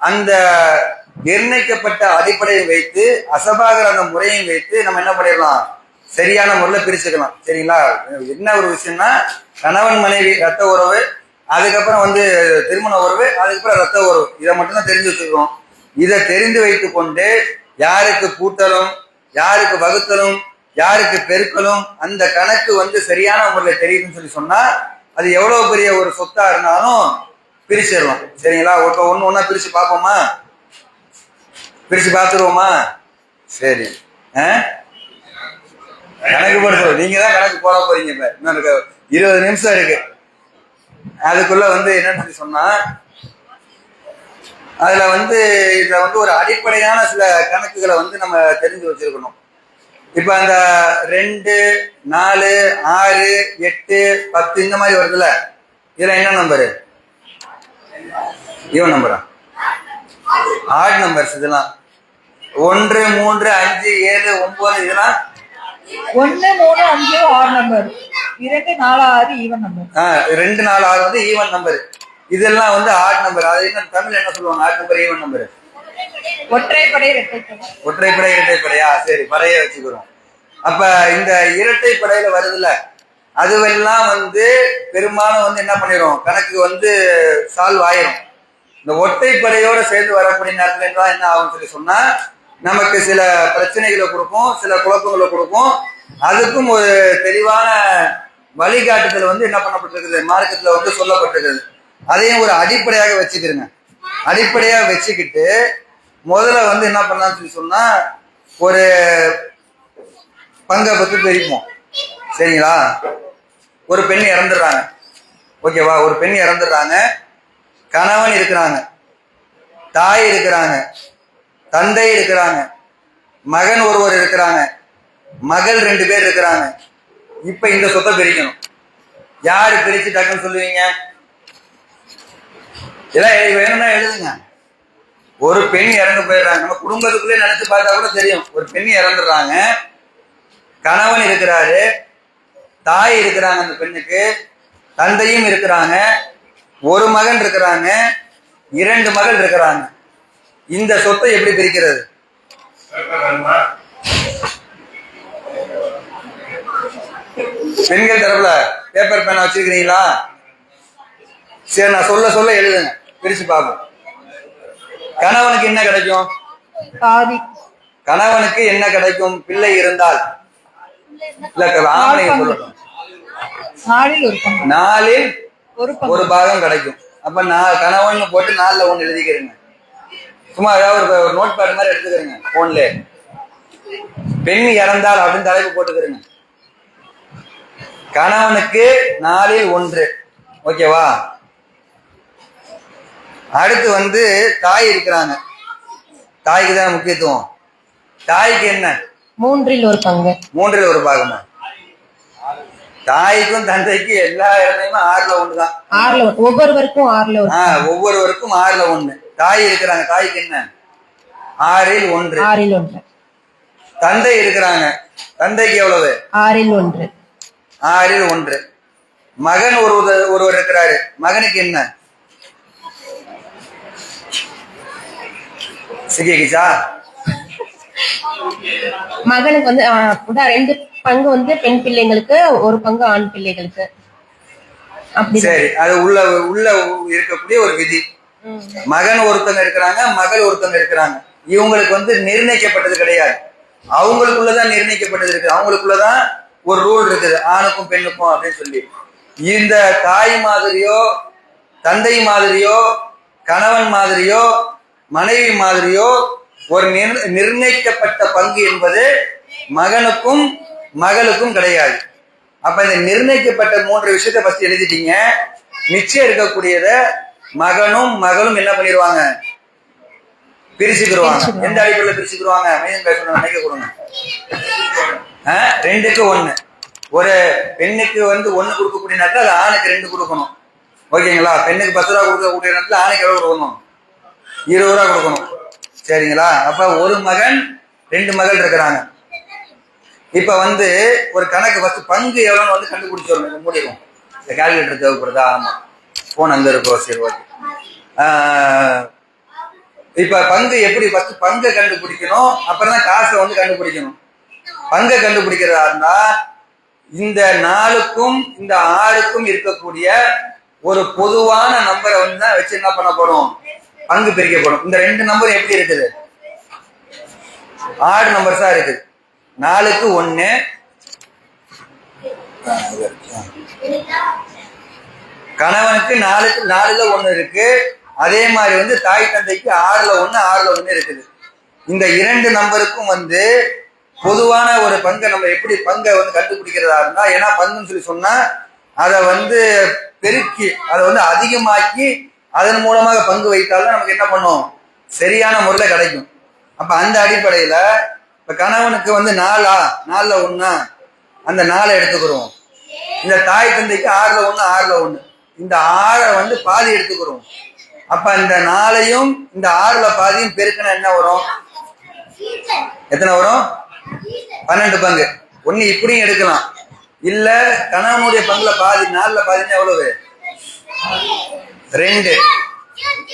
A: அந்த நிர்ணயிக்கப்பட்ட அடிப்படையை வைத்து அசபாகிற அந்த முறையும் வைத்து நம்ம என்ன பண்ணிடலாம், சரியான முறையில பிரிச்சுக்கலாம். சரிங்களா? என்ன ஒரு விஷயம்னா, கணவன் மனைவி ரத்த உறவு, அதுக்கப்புறம் வந்து திருமண உறவு, அதுக்கப்புறம் ரத்த உறவு, இதை மட்டும்தான் தெரிஞ்சு வச்சுக்கிறோம். இதை தெரிந்து வைத்து கொண்டு யாருக்கு கூட்டலும் யாருக்கு வகுத்தலும் யாருக்கு பெருக்கலும் அந்த கணக்கு வந்து சரியான முறையில் தெரியுதுன்னு சொல்லி சொன்னா அது எவ்வளவு பெரிய ஒரு சொத்தா இருந்தாலும் பிரிச்சிடலாம். சரிங்களா? ஒன்னு ஒன்னா பிரிச்சு பார்ப்போமா? பிரிச்சு பார்த்துருவோமா? சரி. கணக்கு போட சொல்ல, நீங்க தான் கணக்கு போட போறீங்க. இப்ப இன்னும் 20 நிமிஷம் இருக்கு. அதுக்குள்ள வந்து என்னன்னு சொல்லி சொன்னா, அதுல வந்து இதுல வந்து ஒரு அடிப்படையான சில கணக்குகளை வந்து நம்ம தெரிஞ்சு வச்சிருக்கணும். இப்ப அந்த 2, 4, 6, 8, 10 இந்த மாதிரி வருதுல்ல, இதுல என்ன நம்பரு? ஈவன் நம்பரா? Odd numbers. இதெல்லாம் 1, 3, 5, 7, 9 இதெல்லாம்
B: 1, 3, 5 ஆட் நம்பர், 2, 4, 6 ஈவன் நம்பர்.
A: 2, 4, 6 வந்து ஈவன் நம்பர். இதெல்லாம் வந்து ஆட் நம்பர். அது என்ன தமிழ் என்ன சொல்லுவாங்க? Add number, even number.
B: ஒற்றைப்படை இரட்டைப்படை.
A: ஒற்றைப்படை இரட்டைப்படையா? சரி, படையை வச்சுக்கிறோம். அப்ப இந்த இரட்டைப்படையில வருதுல்ல, அதுவெல்லாம் வந்து பெரும்பாலும் வந்து என்ன பண்ணிடும், கணக்கு வந்து சால்வ் ஆயிரும். இந்த ஒற்றைப்படையோட சேர்ந்து வரக்கூடிய நேரத்துல என்ன ஆகும் சொல்லி சொன்னா, நமக்கு சில பிரச்சனைகளை கொடுக்கும், சில குழப்பங்களை கொடுக்கும். அதுக்கும் ஒரு தெளிவான வழிகாட்டுதல் வந்து என்ன பண்ணப்பட்டிருக்குது, மார்க்கத்துல வந்து சொல்லப்பட்டிருக்குது. அதையும் ஒரு அடிப்படையாக வச்சுக்கிறேங்க. அடிப்படையா வச்சுக்கிட்டு முதல்ல வந்து என்ன பண்ணலாம்னு சொல்லி சொன்னா ஒரு பங்கை பத்தி பிரிப்போம். சரிங்களா? ஒரு பெண் இறந்துடுறாங்க. ஓகேவா? ஒரு பெண் இறந்துடுறாங்க. கணவன் இருக்கிறாங்க, தாய் இருக்கிறாங்க, தந்தை இருக்கிறாங்க, மகன் ஒருவர் இருக்கிறாங்க, மகள் 2 பேர் இருக்கிறாங்க. இப்ப இந்த சொத்தை பிரிக்கணும். யாரு பிரிச்சு டக்குன்னு சொல்லுவீங்க? எல்லாம் வேணும்னா எழுதுங்க. ஒரு பெண் இறந்து போயிடுறாங்க. நம்ம குடும்பத்துக்குள்ளே நினைச்சு பார்த்தா கூட தெரியும். ஒரு பெண் இறந்துடுறாங்க, கணவன் இருக்கிறாரு, தாய் இருக்கிறாங்க, அந்த பெண்ணுக்கு தந்தையும் இருக்கிறாங்க, ஒரு மகன் இருக்கிறாங்க, 2 மகள் இருக்கிறாங்க. இந்த சொத்தை எப்படி பிரிக்கிறது? பெண்கள் தரப்புல பேப்பர் பேனா வச்சிருக்கிறீங்களா? சரி, நான் சொல்ல சொல்ல எழுதுங்க, பிரிச்சு பார்ப்போம். கணவனுக்கு என்ன கிடைக்கும்?
B: பாதி.
A: கணவனுக்கு என்ன கிடைக்கும்? பிள்ளை இருந்தால் இல்ல, ஆம்பளைங்க சொல்லட்டும்.
B: 4 ஒரு பங்கு.
A: 4
B: ஒரு பங்கு.
A: ஒரு பாகம் கிடைக்கும். அப்ப நான் கணவன் போட்டு 4ல் 1 எழுதிக்கிறேங்க. சும்மா ஏதாவது ஒரு நோட் பேட் மாதிரி எடுத்துக்கிறேங்க போன்ல. பெண் இறந்தால் அப்படின்னு தலைப்பு போட்டுக்கிறேங்க. கணவனுக்கு 4ல் 1. ஓகேவா? அடுத்து வந்து தாய் இருக்கிறாங்க. தாய்க்கு தான் முக்கியத்துவம். தாய்க்கு என்ன?
F: 3ல் ஒரு பங்கு.
A: 3ல் ஒரு பாகமா? தாய்க்கும் தந்தைக்கு எல்லா இடத்துலயுமே 6ல் 1 தான்.
F: 6ல் ஒவ்வொருவருக்கும் 6ல் ஒரு.
A: ஒவ்வொருவருக்கும் 6ல் 1. தாய் இருக்கிறாங்க, தாய்க்கு என்ன? 6ல் 1.
F: 6ல் 1.
A: தந்தை இருக்கிறாங்க, தந்தைக்கு எவ்வளவு?
F: 6ல் 1.
A: 6ல் 1. மகன் ஒருவர் இருக்கிறாரு, மகனுக்கு என்ன? சிக்கிச்சா?
F: மகனுக்கு வந்து 2 பங்கு வந்து பெண் பிள்ளைங்களுக்கு, ஒரு பங்கு ஆண் பிள்ளைகளுக்கு. அப்படி.
A: சரி, அது உள்ள இருக்கக்கூடிய ஒரு விதி. மகன் ஒருத்தங்க இருக்கிறாங்க, மகள் ஒருத்தங்க இருக்கிறாங்க. இவங்களுக்கு வந்து நிர்ணயிக்கப்பட்டது கிடையாது, அவங்களுக்குள்ளதான் நிர்ணயிக்கப்பட்டது இருக்கு. அவங்களுக்குள்ளதான் ஒரு ரூல் இருக்குது, ஆணுக்கும் பெண்ணுக்கும் அப்படின்னு சொல்லி. இந்த தாய் மாதிரியோ, தந்தை மாதிரியோ, கணவன் மாதிரியோ, மனைவி மாதிரியோ ஒரு நிர்ணயிக்கப்பட்ட பங்கு என்பது மகனுக்கும் மகளுக்கும் கிடையாது. அப்ப இந்த நிர்ணயிக்கப்பட்ட 3 விஷயத்தை ஃபர்ஸ்ட் எழுதிட்டீங்க. மிச்சம் இருக்கக்கூடியத மகனும் மகளும் என்ன பண்ணிடுவாங்க? பிரிச்சுக்கிடுவாங்க. எந்த அடிப்படையில் பிரிச்சுக்கிடுவாங்க? நினைக்க கொடுங்க. 2க்கு 1. ஒரு பெண்ணுக்கு வந்து 1 கொடுக்கக்கூடிய நேரத்தில் அது ஆணுக்கு 2 கொடுக்கணும். ஓகேங்களா? பெண்ணுக்கு 10 ரூபா கொடுக்கக்கூடிய நேரத்தில் ஆணுக்கு எவ்வளவு கொடுக்கணும்? 20 ரூபா கொடுக்கணும். சரிங்களா? அப்ப ஒரு மகன் 2 மகள் இருக்கிறாங்க. இப்ப வந்து ஒரு கணக்கு ஃபர்ஸ்ட் பங்கு எவ்வளவுன்னு வந்து கண்டுபிடிச்சிடணும். மூடிடும். இந்த கால்குலேட்டர் தேவைப்படுதா? ஆமா, போன் அங்க இருக்கும். சரி, ஓகே. இப்ப பங்கு எப்படி? ஃபர்ஸ்ட் பங்கை கண்டுபிடிக்கணும், அப்புறம் தான் காசை வந்து கண்டுபிடிக்கணும். பங்கை கண்டுபிடிக்கிறதா இருந்தா இந்த 4க்கும் இந்த 6க்கும் இருக்கக்கூடிய ஒரு பொதுவான நம்பரை வந்து தான் வச்சு என்ன பண்ண போறோம்? பங்கு பிரிக்கப்படும். இந்த 2 நம்பர் எப்படி இருக்குது? ஆட் நம்பர்ஸா இருக்குது. 4க்கு 1. கணவனுக்கு 4ல் 1 இருக்கு. அதே மாதிரி வந்து தாய் தந்தைக்கு 6ல் 1, 6ல் 1 இருக்குது. இந்த 2 நம்பருக்கும் வந்து பொதுவான ஒரு பங்கை நம்ம எப்படி பங்கை வந்து கண்டுபிடிக்கிறதா இருந்தா, ஏன்னா பங்குன்னு சொல்லி சொன்னா அதை வந்து பெருக்கி அதை வந்து அதிகமாக்கி அதன் மூலமாக பங்கு வைத்தாலும் நமக்கு என்ன பண்ணும்? சரியான முறையில் கிடைக்கும். அப்ப அந்த அடிப்படையில இப்ப கணவனுக்கு வந்து 4ல் 1, அந்த 4 எடுத்துக்கிறோம். இந்த தாய் தந்தைக்கு 6ல் 1, 6ல் 1, இந்த 6 வந்து பாதி எடுத்துக்கிறோம். அப்ப இந்த 4ஐயும் இந்த 6ல் பாதியும் பெருக்கினா என்ன வரும்? எத்தனை வரும்? 12 பங்கு. 1 இப்படியும் எடுக்கலாம், இல்ல கணவனுடைய பங்குல பாதி 4ல் பாதினா எவ்வளவு? 2.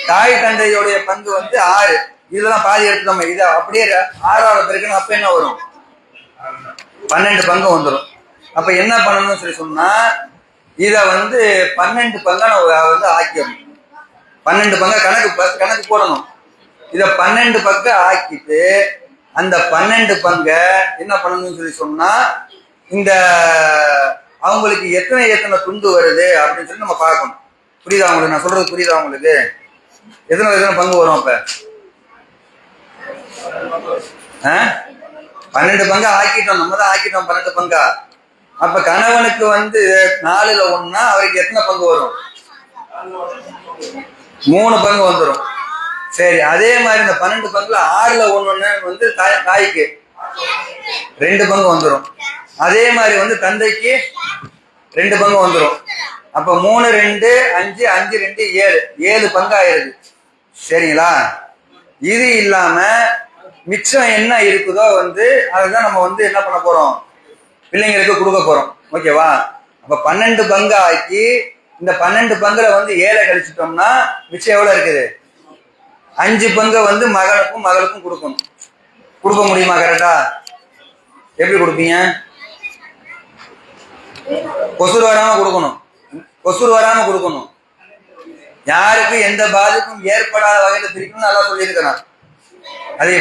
A: தாய் தந்தையுடைய பங்கு வந்து 6, இதெல்லாம் பாதி எடுத்துக்கோங்க. இதை அப்படியே 6ஆல் பெருக்கணும். அப்ப என்ன வரும்? 12 பங்கு வந்துடும். அப்ப என்ன பண்ணணும்னு சொல்லி சொன்னா இத வந்து 12 பங்கா வந்து ஆக்கிடணும். 12 பங்கா கணக்கு போடணும். இத 12 பங்கு ஆக்கிட்டு அந்த 12 பங்கை என்ன பண்ணணும்னு சொல்லி சொன்னா இந்த அவங்களுக்கு எத்தனை துண்டு வருது அப்படின்னு சொல்லி நம்ம பார்க்கணும். புரியுதா உங்களுக்கு? நான் சொல்றது புரியுதா உங்களுக்கு? எத்தனை பங்கு வரும் அப்ப? 12 பங்கா ஆக்கிட்டோம், நம்ம தான் ஆக்கிட்டோம் 12 பங்கா. அப்ப கணவனுக்கு வந்து 4ல் 1னா அவருக்கு எத்தனை பங்கு வரும்? 3 பங்கு வந்துடும். சரி, அதே மாதிரி இந்த 12 பங்குல 6ல் 1 வந்து தாய்க்கு 2 பங்கு வந்துடும். அதே மாதிரி வந்து தந்தைக்கு 2 பங்கு வந்துடும். அப்ப 3 2 5 5 2 7 பங்கு ஆயிருது. சரிங்களா? இது இல்லாம மிச்சம் என்ன இருக்குதோ வந்து அதுதான் நம்ம வந்து என்ன பண்ண போறோம், பிள்ளைங்களுக்கு கொடுக்க போறோம். ஓகேவா? அப்ப 12 பங்கு ஆக்கி இந்த 12 பங்குல வந்து 7 கழிச்சிட்டோம்னா மிச்சம் எவ்வளவு இருக்குது? 5 பங்கு வந்து மகனுக்கும் மகளுக்கும் கொடுக்கணும். கொடுக்க முடியுமா? கரெக்டா? எப்படி கொடுப்பீங்க? கொசுறு வராம கொடுக்கணும். கொசுறு வராம கொடுக்கணும். யாருக்கு எந்த பாதிப்பும் ஏற்படாத வகையில பிரிக்கணும்னு நல்லா சொல்லியிருக்கிறான். அது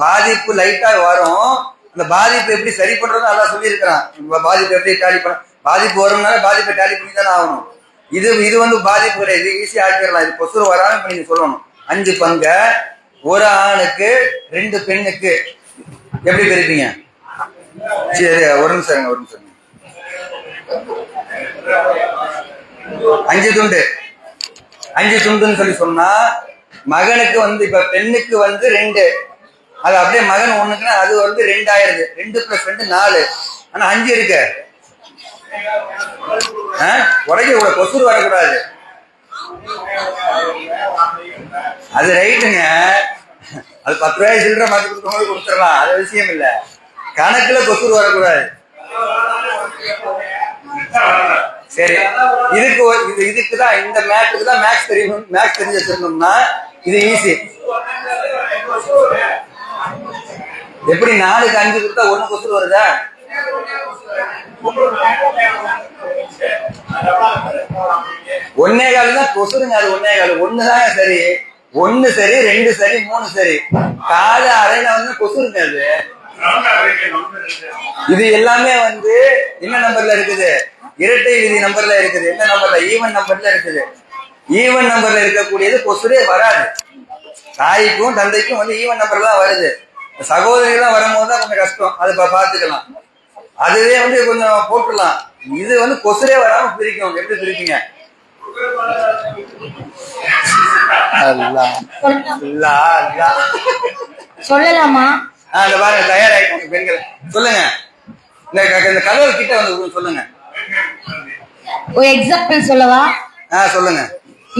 A: பாதிப்பு லைட்டா வரும், அந்த பாதிப்பு எப்படி சரி பண்றதுன்னு நல்லா சொல்லியிருக்கிறான். பாதிப்பு எப்படி டேலி பண்ண, பாதிப்பு வரும்னால பாதிப்பை டேலி பண்ணி தானே ஆகணும். இது வந்து பாதிப்பு கிடையாது, ஈஸியா ஆக்கிடலாம். இது கொசுறு வராம இப்ப நீங்க சொல்லணும். 5 பங்க ஒரு ஆணுக்கு 2 பெண்ணுக்கு எப்படி பிரிப்பீங்க? சரி, ஒரு நிமிஷம் ஒரு நிமிஷம். 5 துண்டு 5 துண்டுன்னு சொல்லி சொன்னா மகனுக்கு வந்து இப்ப பெண்ணுக்கு வந்து 2, அது அப்படியே மகன் 1க்குன்னா அது வந்து 2 ஆயிருது. 2 + 2 4. ஆனா 5 இருக்கு. உடைக்க கூட கொசுறு வரக்கூடாது. அது ரைட்டுங்க, அது 10 ரூபாய் சில்லற மாத்தி கொடுக்கும்போது கொடுத்துடலாம், அது விஷயம் இல்ல. கணக்குல கொசுறு வரக்கூடாது. சரி, இதுக்குதான் இந்த மேட்சுக்கு தான் மேக்ஸ் தெரியும். மேக்ஸ் தெரிஞ்சு வச்சிருந்தோம்னா இது ஈஸி. எப்படி 4க்கு 5 கொடுத்தா 1 கொசுறு வருதா? ஒன்னே கால் தான் கொசுருங்க. அது 1 1/4. 1 தான் சரி, 1 சரி, 2 சரி, 3 சரி. கால அரையில வந்து கொசுருங்க. அது இது எல்லாமே வந்து என்ன நம்பர்ல இருக்குது? இரட்டை விதி நம்பர்ல இருக்குது. என்ன நம்பர்ல? ஈவன் நம்பர்ல இருக்குது. ஈவன் நம்பர்ல இருக்கக்கூடியது கொசுரே வராது. தாய்க்கும் தந்தைக்கும் வந்து ஈவன் நம்பர் தான் வருது. சகோதரிகள்லாம் வரும்போது தான் கொஞ்சம் கஷ்டம், அது பார்த்துக்கலாம். அதுவே வந்து கொஞ்சம் போட்டுடலாம். இது வந்து கொசுரே வராம பிரிக்கும். எப்படி பிரிப்பீங்க?
D: சொல்லலாமா?
A: அந்த பாருங்க, தயாராயிட்டாங்க பெண்கள். சொல்லுங்க, இந்த கதவு கிட்ட வந்து சொல்லுங்க.
D: ஒரு எக்ஸாம்பிள் சொல்லவா?
A: சொல்லுங்க.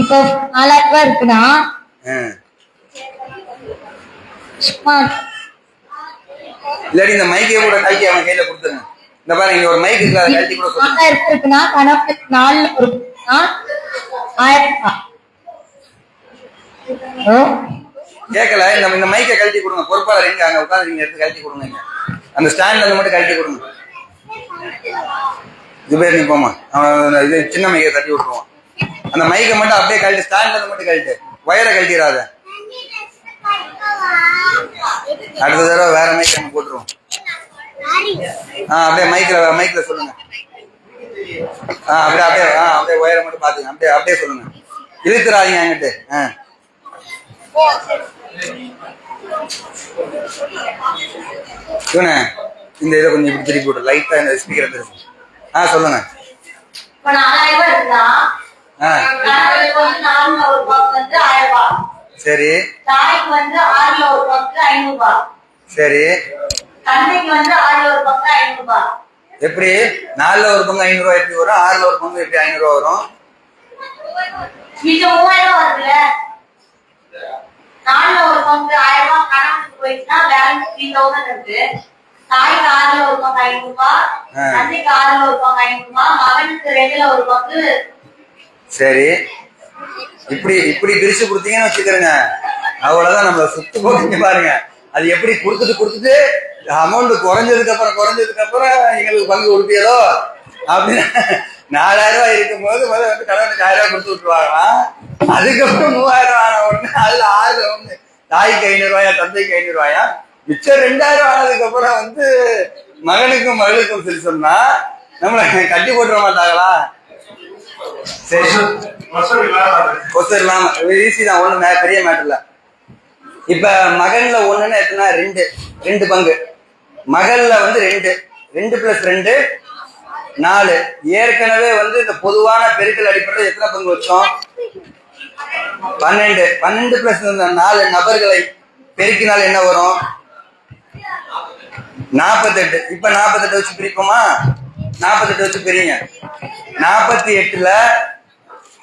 D: இப்போ 4000 ரூபாய் இருக்குன்னா
A: இல்லாட்டி இந்த மைக்கே கூட கழட்டி அவன் கையில கொடுத்துருங்க. இந்த பாருங்க, இங்க ஒரு மைக் இருக்கு, அதை கழட்டி கூட சொல்லுங்க.
D: 4000 இருக்குன்னா கணக்கு 4 ஒரு 1000
A: கேட்கல. இந்த மைக்கை கழட்டி கொடுங்க. பொறுப்பாளர் எங்க அங்க உட்காந்து நீங்க எடுத்து கழட்டி கொடுங்க. அந்த ஸ்டாண்ட்ல இருந்து மட்டும் கழட்டி கொடுங்க. ஜுபேர் நீ போமா, அவன் இது சின்ன மைக்கை தட்டி விட்டுருவான். அந்த மைக்கை மட்டும் அப்படியே கழட்டி, ஸ்டாண்ட்ல இருந்து மட்டும் கழட்டு, வயரை கழட்டிடாத. அடுத்த தடவை வேற மைக் நம்ம போட்டுருவோம். அப்படியே மைக்ல சொல்லுங்க. அப்படியே வயரை மட்டும் பாத்துங்க. அப்படியே சொல்லுங்க, இழுத்துறாதீங்க அங்கிட்டு. இவனே இந்த இதை கொஞ்சம் இப்படி திருப்பி விட்டு லைட்டா இந்த ஸ்பீக்கரை திருப்பி. சொல்லுங்க.
D: 4000 ரூபாய் இருக்குன்னா ஒரு பங்கு வந்து 1000 ரூபாய்.
A: சரி.
D: தாய்க்கு வந்து 6ல் ஒரு பங்கு 500 ரூபாய்.
A: சரி.
D: தந்தைக்கு வந்து 6ல் ஒரு பங்கு 500 ரூபாய்.
A: எப்படி 4ல் ஒரு பங்கு 500 ரூபாய் எப்படி வரும்? 6ல் ஒரு பங்கு எப்படி 500 ரூபாய் வரும்?
D: மிச்சம் 3000 வருதுல. 4ல் ஒரு பங்கு 1000 ரூபாய் கணக்கு போயிடுச்சுன்னா பேலன்ஸ் 3000 இருக்கு. தாய்க்கு 6ல் ஒரு பங்கு 500 ரூபாய், தந்தைக்கு 6ல் ஒரு பங்கு 500 ரூபாய், மகனுக்கு 2ல் ஒரு பங்கு.
A: சரி, இப்படி பிரிச்சு கொடுத்தீங்கன்னு வச்சுக்கிறேங்க, அவ்வளவுதான். நம்ம சுத்து போட்டு பாருங்க, அது எப்படி கொடுத்துட்டு அமௌண்ட் குறைஞ்சதுக்கு அப்புறம் எங்களுக்கு பங்கு கொடுப்பியதோ அப்படின்னு 4000 ரூபாய் இருக்கும் போது முதல்ல வந்து கடவுளுக்கு 1000 ரூபாய் கொடுத்து விட்டுருவாங்களாம். அதுக்கப்புறம் 3000 ஆன உடனே அதுல 6 வந்து தாய்க்கு 500 ரூபாயா, தந்தைக்கு 500 ரூபாயா, மிச்சம் 2000 ஆனதுக்கு அப்புறம் வந்து மகனுக்கும் மகளுக்கும் சொல்லி சொன்னா நம்மள கட்டி போட்டுற மாட்டாங்களா? சரி,
C: வசூல் இல்லாத
A: கொசு இல்லாம ஈஸி தான், ஒண்ணு பெரிய மேட்டர் இல்ல. இப்ப மகன்ல ஒண்ணுன்னா எத்தனை? ரெண்டு பங்கு. மகள்ல வந்து 2 + 2 4. ஏற்கனவே வந்து இந்த பொதுவான பெருக்கல் அடிப்படையில் எத்தனை பங்கு வச்சோம்? 12. 12 + 4 நபர்களை பெருக்கினால் என்ன வரும்? 48. இப்ப 48 வச்சு பிரிப்போமா? 48 வச்சு பிரிங்க. 48ல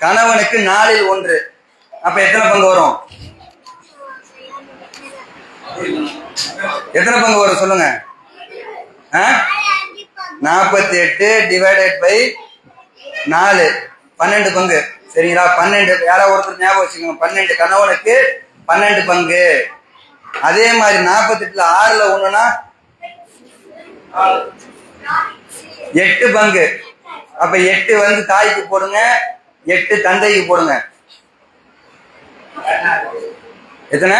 A: கணவனுக்கு 4ல் 1. அப்ப எத்தனை பங்கு வரும்? எத்தனை பங்கு வரும் சொல்லுங்க. 48 ÷ 4 12 பங்கு. சரிங்களா? 12 யாராவது ஒருத்தர் ஞாபகம் வச்சுக்கோங்க. 12 கணவனுக்கு 12 பங்கு. அதே மாதிரி 48ல 6ல் 1னா 8 பங்கு. அப்ப 8 வந்து தாய்க்கு போடுங்க, 8 தந்தைக்கு போடுங்க. எத்தனை?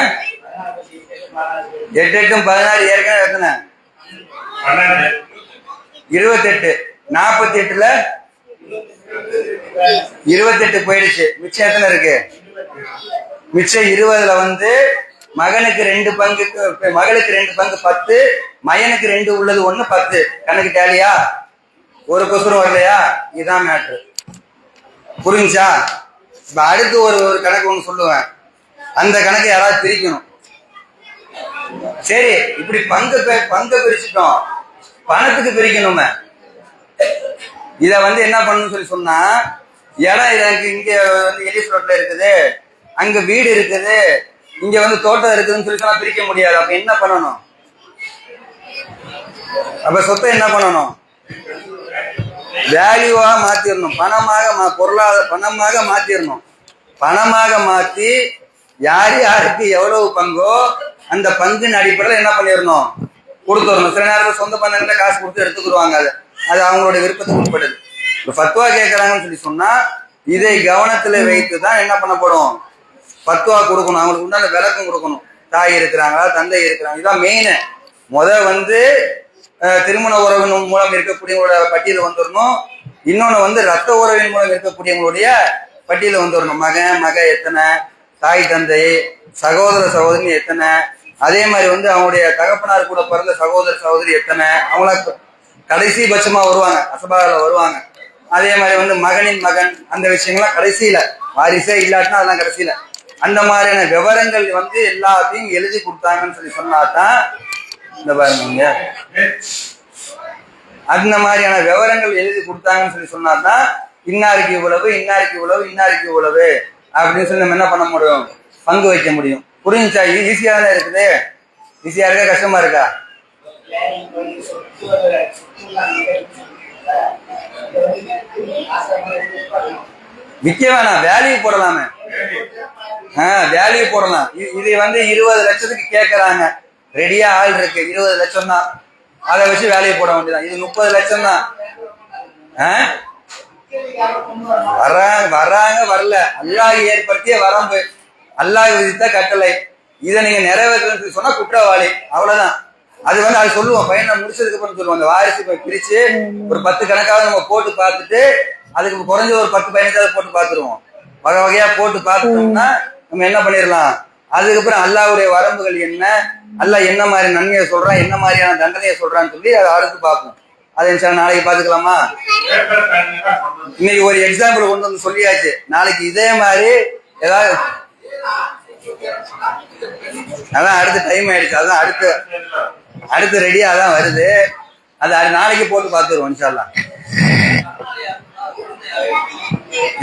A: 8 8 16. ஏற்கனவே எத்தனை? 28. 48ல 28 போயிடுச்சு. மிச்சம் எத்தனை இருக்கு? மிச்சம் 20ல வந்து மகனுக்கு 2 பங்கு, மகளுக்கு 2 பங்கு 10, மகனுக்கு 2 உள்ளது 1 10. கணக்கு டேலியா? ஒரு கொசுரம் வரலையா? இதுதான் மேட்ரு. புரிஞ்சா? இப்ப அடுத்து ஒரு கணக்கு ஒண்ணு சொல்லுவேன். அந்த கணக்கு யாராவது பிரிக்கணும். சரி, இப்படி பங்கு பிரிச்சுட்டோம், பணத்துக்கு பிரிக்கணுமே. இத வந்து என்ன பண்ணணும்னு சொல்லி சொன்னா, இடம் எனக்கு இங்க வந்து எலிஸ் ரோட்ல இருக்குது, அங்க வீடு இருக்குது, இங்க வந்து தோட்டம் இருக்குதுன்னு சொல்லி சொன்னா பிரிக்க முடியாது. அப்ப என்ன பண்ணணும்? அப்ப சொத்தை என்ன பண்ணணும்? வேல்யூவா மாத்திரணும். பணமாக மாத்திரணும். பணமாக மாத்தி யார் யாருக்கு எவ்வளவு பங்கோ அந்த பங்கின் அடிப்படையில் என்ன பண்ணிடணும்? கொடுத்துடணும். சில நேரத்தில் சொந்த பந்தங்கிட்ட காசு கொடுத்து எடுத்துக்கிடுவாங்க. அது அவங்களுடைய விருப்பத்துக்கு உட்படுது. இப்ப ஃபத்வா கேட்கறாங்கன்னு சொல்லி சொன்னா இதை கவனத்துல வைத்துதான் என்ன பண்ணப்படும்? ஃபத்வா கொடுக்கணும். அவங்களுக்கு உண்டான விளக்கம் கொடுக்கணும். தாய் இருக்கிறாங்களா, தந்தை இருக்கிறாங்க, இதுதான் மெயின். வந்து திருமண உறவின் மூலம் இருக்கக்கூடியவங்களோட பட்டியல் வந்துடணும். இன்னொன்னு வந்து ரத்த உறவின் மூலம் இருக்கக்கூடியவங்களுடைய பட்டியல வந்துடணும். மக எத்தனை, தாய் தந்தை, சகோதர சகோதரி எத்தனை, அதே மாதிரி வந்து அவங்களுடைய தகப்பனார் கூட பிறந்த சகோதர சகோதரி எத்தனை, அவங்கள கடைசி பட்சமா வருவாங்க, அசபால வருவாங்க. அதே மாதிரி வந்து மகனின் மகன், அந்த விஷயங்கள்லாம் கடைசியில, வாரிசே இல்லாட்டினா அதெல்லாம் கடைசியில. அந்த மாதிரியான விவரங்கள் வந்து எல்லாத்தையும் எழுதி கொடுத்தாங்கன்னு சொல்லி சொன்னாதான், இந்த பாருங்க, அந்த மாதிரியான விவரங்கள் எழுதி கொடுத்தாங்கன்னு சொல்லி சொன்னாதான் இன்னாருக்கு இவ்வளவு, இன்னாருக்கு இவ்வளவு, இன்னாருக்கு இவ்வளவு அப்படின்னு சொல்லி நம்ம என்ன பண்ண முடியும்? பங்கு வைக்க முடியும். புரிஞ்சுச்சா? ஈஸியா தானே இருக்குது. ஈஸியா இருக்கா, கஷ்டமா இருக்கா? விற்க வேணாம், வேல்யூ போடலாமே. வேல்யூ போடலாம். இது வந்து 20 லட்சத்துக்கு கேட்கறாங்க, ரெடியா ஆள் இருக்கு, 20 லட்சம் தான், அதை வச்சு வேலையை போட வேண்டியதான். இது 30 லட்சம் தான். வர்றாங்க வரல, அல்லாஹ் ஏற்படுத்திய வரம்பு, அல்லாஹ் விதித்த கட்டளை. இதை நீங்க நிறைவேற்றணும்னு சொன்னா குற்றவாளி, அவ்வளவுதான். அது வந்து அது சொல்லுவோம், பையனை முடிச்சதுக்கு அப்புறம் சொல்லுவோம். அந்த வாரிசு பிரிச்சு ஒரு 10 கணக்காவது நம்ம போட்டு பார்த்துட்டு, அதுக்கு குறைஞ்ச ஒரு 10 15 போட்டு பார்த்துருவோம். வகை வகையா போட்டு பார்த்துட்டோம்னா நம்ம என்ன பண்ணிடலாம். அதுக்கப்புறம் அல்லாஹ்வுடைய வரம்புகள் என்ன, அல்லாஹ் என்ன மாதிரி நன்மையை சொல்றான், என்ன மாதிரியான தண்டனையை சொல்றான்னு சொல்லி அதை அடுத்து பார்ப்போம். அதை நாளைக்கு பார்த்துக்கலாமா? இன்னைக்கு ஒரு எக்ஸாம்பிள் கொண்டு வந்து சொல்லியாச்சு. நாளைக்கு இதே மாதிரி ஏதாவது, அதான் அடுத்த டைம் ஆயிடுச்சு, அதான் அடுத்து ரெடியா தான் வருது. அது நாளைக்கு போட்டு பார்த்துருவோம் இன்ஷா அல்லாஹ்.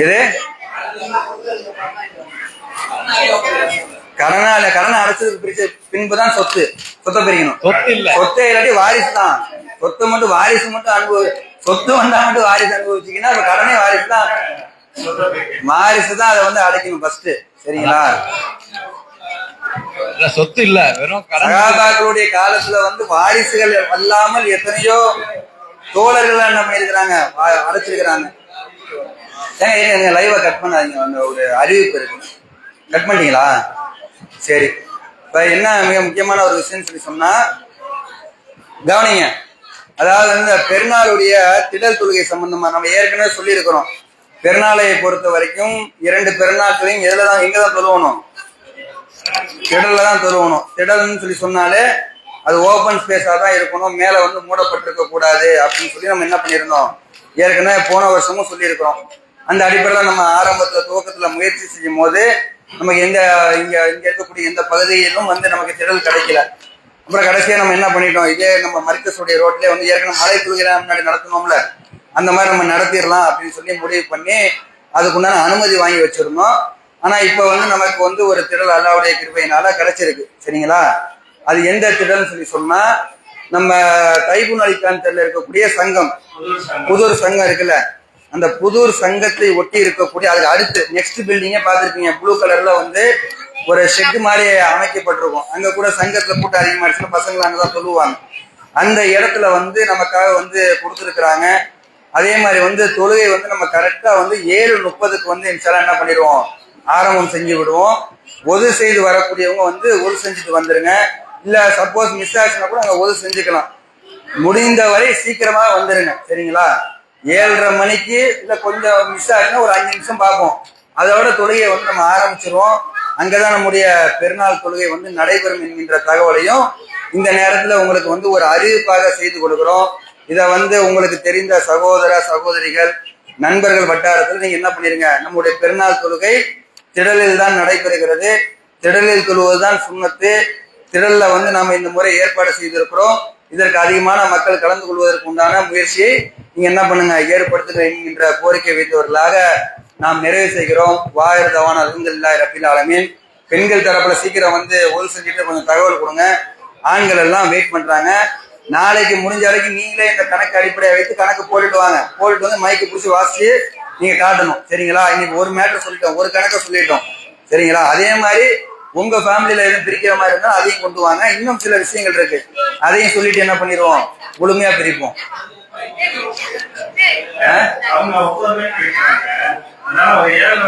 A: இது கடனை அடைச்சதுக்கு பிரிச்ச பின்புதான் சொத்தை பிரிக்கணும். சொத்தை இல்லாட்டி வாரிசு தான். சொத்து மட்டும் வாரிசு மட்டும் சொத்து வந்தா மட்டும் வாரிசு அனுபவிச்சீங்கன்னா அப்ப கடனே வாரிசு தான். அதை வந்து அடைக்கணும் ஃபர்ஸ்ட். சரிங்களா?
E: சொத்து இல்ல, வெறும்
A: சகாபாக்களுடைய காலத்துல வந்து வாரிசுகள் அல்லாமல் எத்தனையோ தோழர்கள் என்ன பண்ணிருக்கிறாங்க, அடைச்சிருக்கிறாங்க. ஏங்க லைவ கட் பண்ணாதீங்க, அந்த ஒரு அறிவிப்பு இருக்கு. கட் பண்ணிட்டீங்களா? சரி. இப்ப என்ன மிக முக்கியமான ஒரு விஷயம் சொல்லி சொன்னா கவனிங்க. அதாவது இந்த பெருநாளுடைய திடல் தொழுகை சம்பந்தமா நம்ம ஏற்கனவே சொல்லி இருக்கிறோம். பெருநாளை பொறுத்த வரைக்கும் 2 பெருநாட்களையும் எங்கதான் தொழுவணும்? திடல்ல தான் தொழுவணும். திடல்னு சொல்லி சொன்னாலே அது ஓபன் ஸ்பேஸா தான் இருக்கணும், மேல வந்து மூடப்பட்டிருக்க கூடாது அப்படின்னு சொல்லி நம்ம என்ன பண்ணியிருந்தோம், ஏற்கனவே போன வருஷமும் சொல்லியிருக்கிறோம். அந்த அடிப்படையில் நம்ம ஆரம்பத்துல துவக்கத்துல முயற்சி செய்யும் போது நமக்கு இங்க இருக்கக்கூடிய எந்த பகுதியிலும் வந்து நமக்கு திடல் கிடைக்கல. அப்புறம் கடைசியா நம்ம என்ன பண்ணிட்டோம், இதே நம்ம மர்கஸுடைய ரோட்லயே வந்து ஏற்கனவே மழை தொழுகை முன்னாடி நடத்தணும்ல, அந்த மாதிரி நம்ம நடத்திடலாம் அப்படின்னு சொல்லி முடிவு பண்ணி அதுக்குண்டான அனுமதி வாங்கி வச்சிருந்தோம். ஆனா இப்ப வந்து நமக்கு வந்து ஒரு திடல் அல்லாஹ்வுடைய கிருபையினால கிடைச்சிருக்கு. சரிங்களா? அது எந்த திடல்னு சொல்லி சொன்னா, நம்ம தைபுன் அலிகான் தெருல இருக்கக்கூடிய சங்கம், புதூர் சங்கம் இருக்குல்ல, அந்த புதூர் சங்கத்தை ஒட்டி இருக்கக்கூடிய அதுக்கு அடுத்து நெக்ஸ்ட் பில்டிங்கே பார்த்துருப்பீங்க, ப்ளூ கலர்ல வந்து ஒரு ஷெட் மாதிரி அமைக்கப்பட்டிருக்கும். அங்க கூட சங்கத்துல கூட்டம் அதிகமாகிடுச்சுன்னா பசங்களை அங்கதான் சொல்லுவாங்க. அந்த இடத்துல வந்து நமக்காக வந்து கொடுத்துருக்குறாங்க. அதே மாதிரி வந்து தொழுகை வந்து நம்ம கரெக்டா வந்து 7:30 வந்து இன்ஷால்லா என்ன பண்ணிடுவோம், ஆரம்பம் செஞ்சு விடுவோம். ஒது செய்து வரக்கூடியவங்க வந்து ஒது செஞ்சுட்டு வந்துருங்க. இல்ல சப்போஸ் மிஸ் ஆச்சுன்னா கூட அங்க ஒது செஞ்சுக்கலாம். முடிந்த வரை சீக்கிரமா வந்துருங்க. சரிங்களா? 7:30 மணிக்கு இல்ல கொஞ்சம் மிஸ் ஆச்சுன்னா ஒரு 5 நிமிஷம் பார்ப்போம், அதோட தொழுகையை வந்து நம்ம ஆரம்பிச்சிருவோம். அங்கதான் நம்முடைய பெருநாள் தொழுகை வந்து நடைபெறும் என்கின்ற தகவலையும் இந்த நேரத்துல உங்களுக்கு வந்து ஒரு அறிவிப்பாக செய்து கொடுக்கிறோம். இதை வந்து உங்களுக்கு தெரிந்த சகோதர சகோதரிகள் நண்பர்கள் வட்டாரத்தில் நீங்க என்ன பண்ணிருங்க, நம்முடைய பெருநாள் தொழுகை திடலில் தான் நடைபெறுகிறது. திடலில் தொழுவதுதான் சுன்னத்து. திடல்ல வந்து நாம இந்த முறை ஏற்பாடு செய்திருக்கிறோம். இதற்கு அதிகமான மக்கள் கலந்து கொள்வதற்கு உண்டான முயற்சியை நீங்க என்ன பண்ணுங்க, ஏற்படுத்துங்க என்கின்ற கோரிக்கை வைத்தவர்களாக நாம் நிறைவு செய்கிறோம். வாயிர் தவான் அல்ஹம்துலில்லாஹி ரப்பில் ஆலமீன். பெண்கள் தரப்புல சீக்கிரம் வந்து ஒது செஞ்சுட்டு கொஞ்சம் தகவல் கொடுங்க. ஆண்கள் எல்லாம் வெயிட் பண்றாங்க. நாளைக்கு முடிஞ்ச வரைக்கும் நீங்களே இந்த கணக்கு அடிப்படையை வைத்து கணக்கு போட்டுட்டு வாங்க. போட்டுட்டு வந்து மைக்கு பிடிச்சி வாசிச்சு நீங்க காட்டணும். சரிங்களா? இன்னைக்கு ஒரு மேட்டர் சொல்லிட்டோம், ஒரு கணக்கை சொல்லிட்டோம். சரிங்களா? அதே மாதிரி உங்க ஃபேமிலியில எதுவும் பிரிக்கிற மாதிரி இருந்தா அதையும் கொண்டு வாங்க. இன்னும் சில விஷயங்கள் இருக்கு, அதையும் சொல்லிட்டு என்ன பண்ணிடுவோம், முழுமையா பிரிப்போம்.
C: அவங்க ஒவ்வொருமே பிரிக்கிறாங்க. அதனால ஒரு 7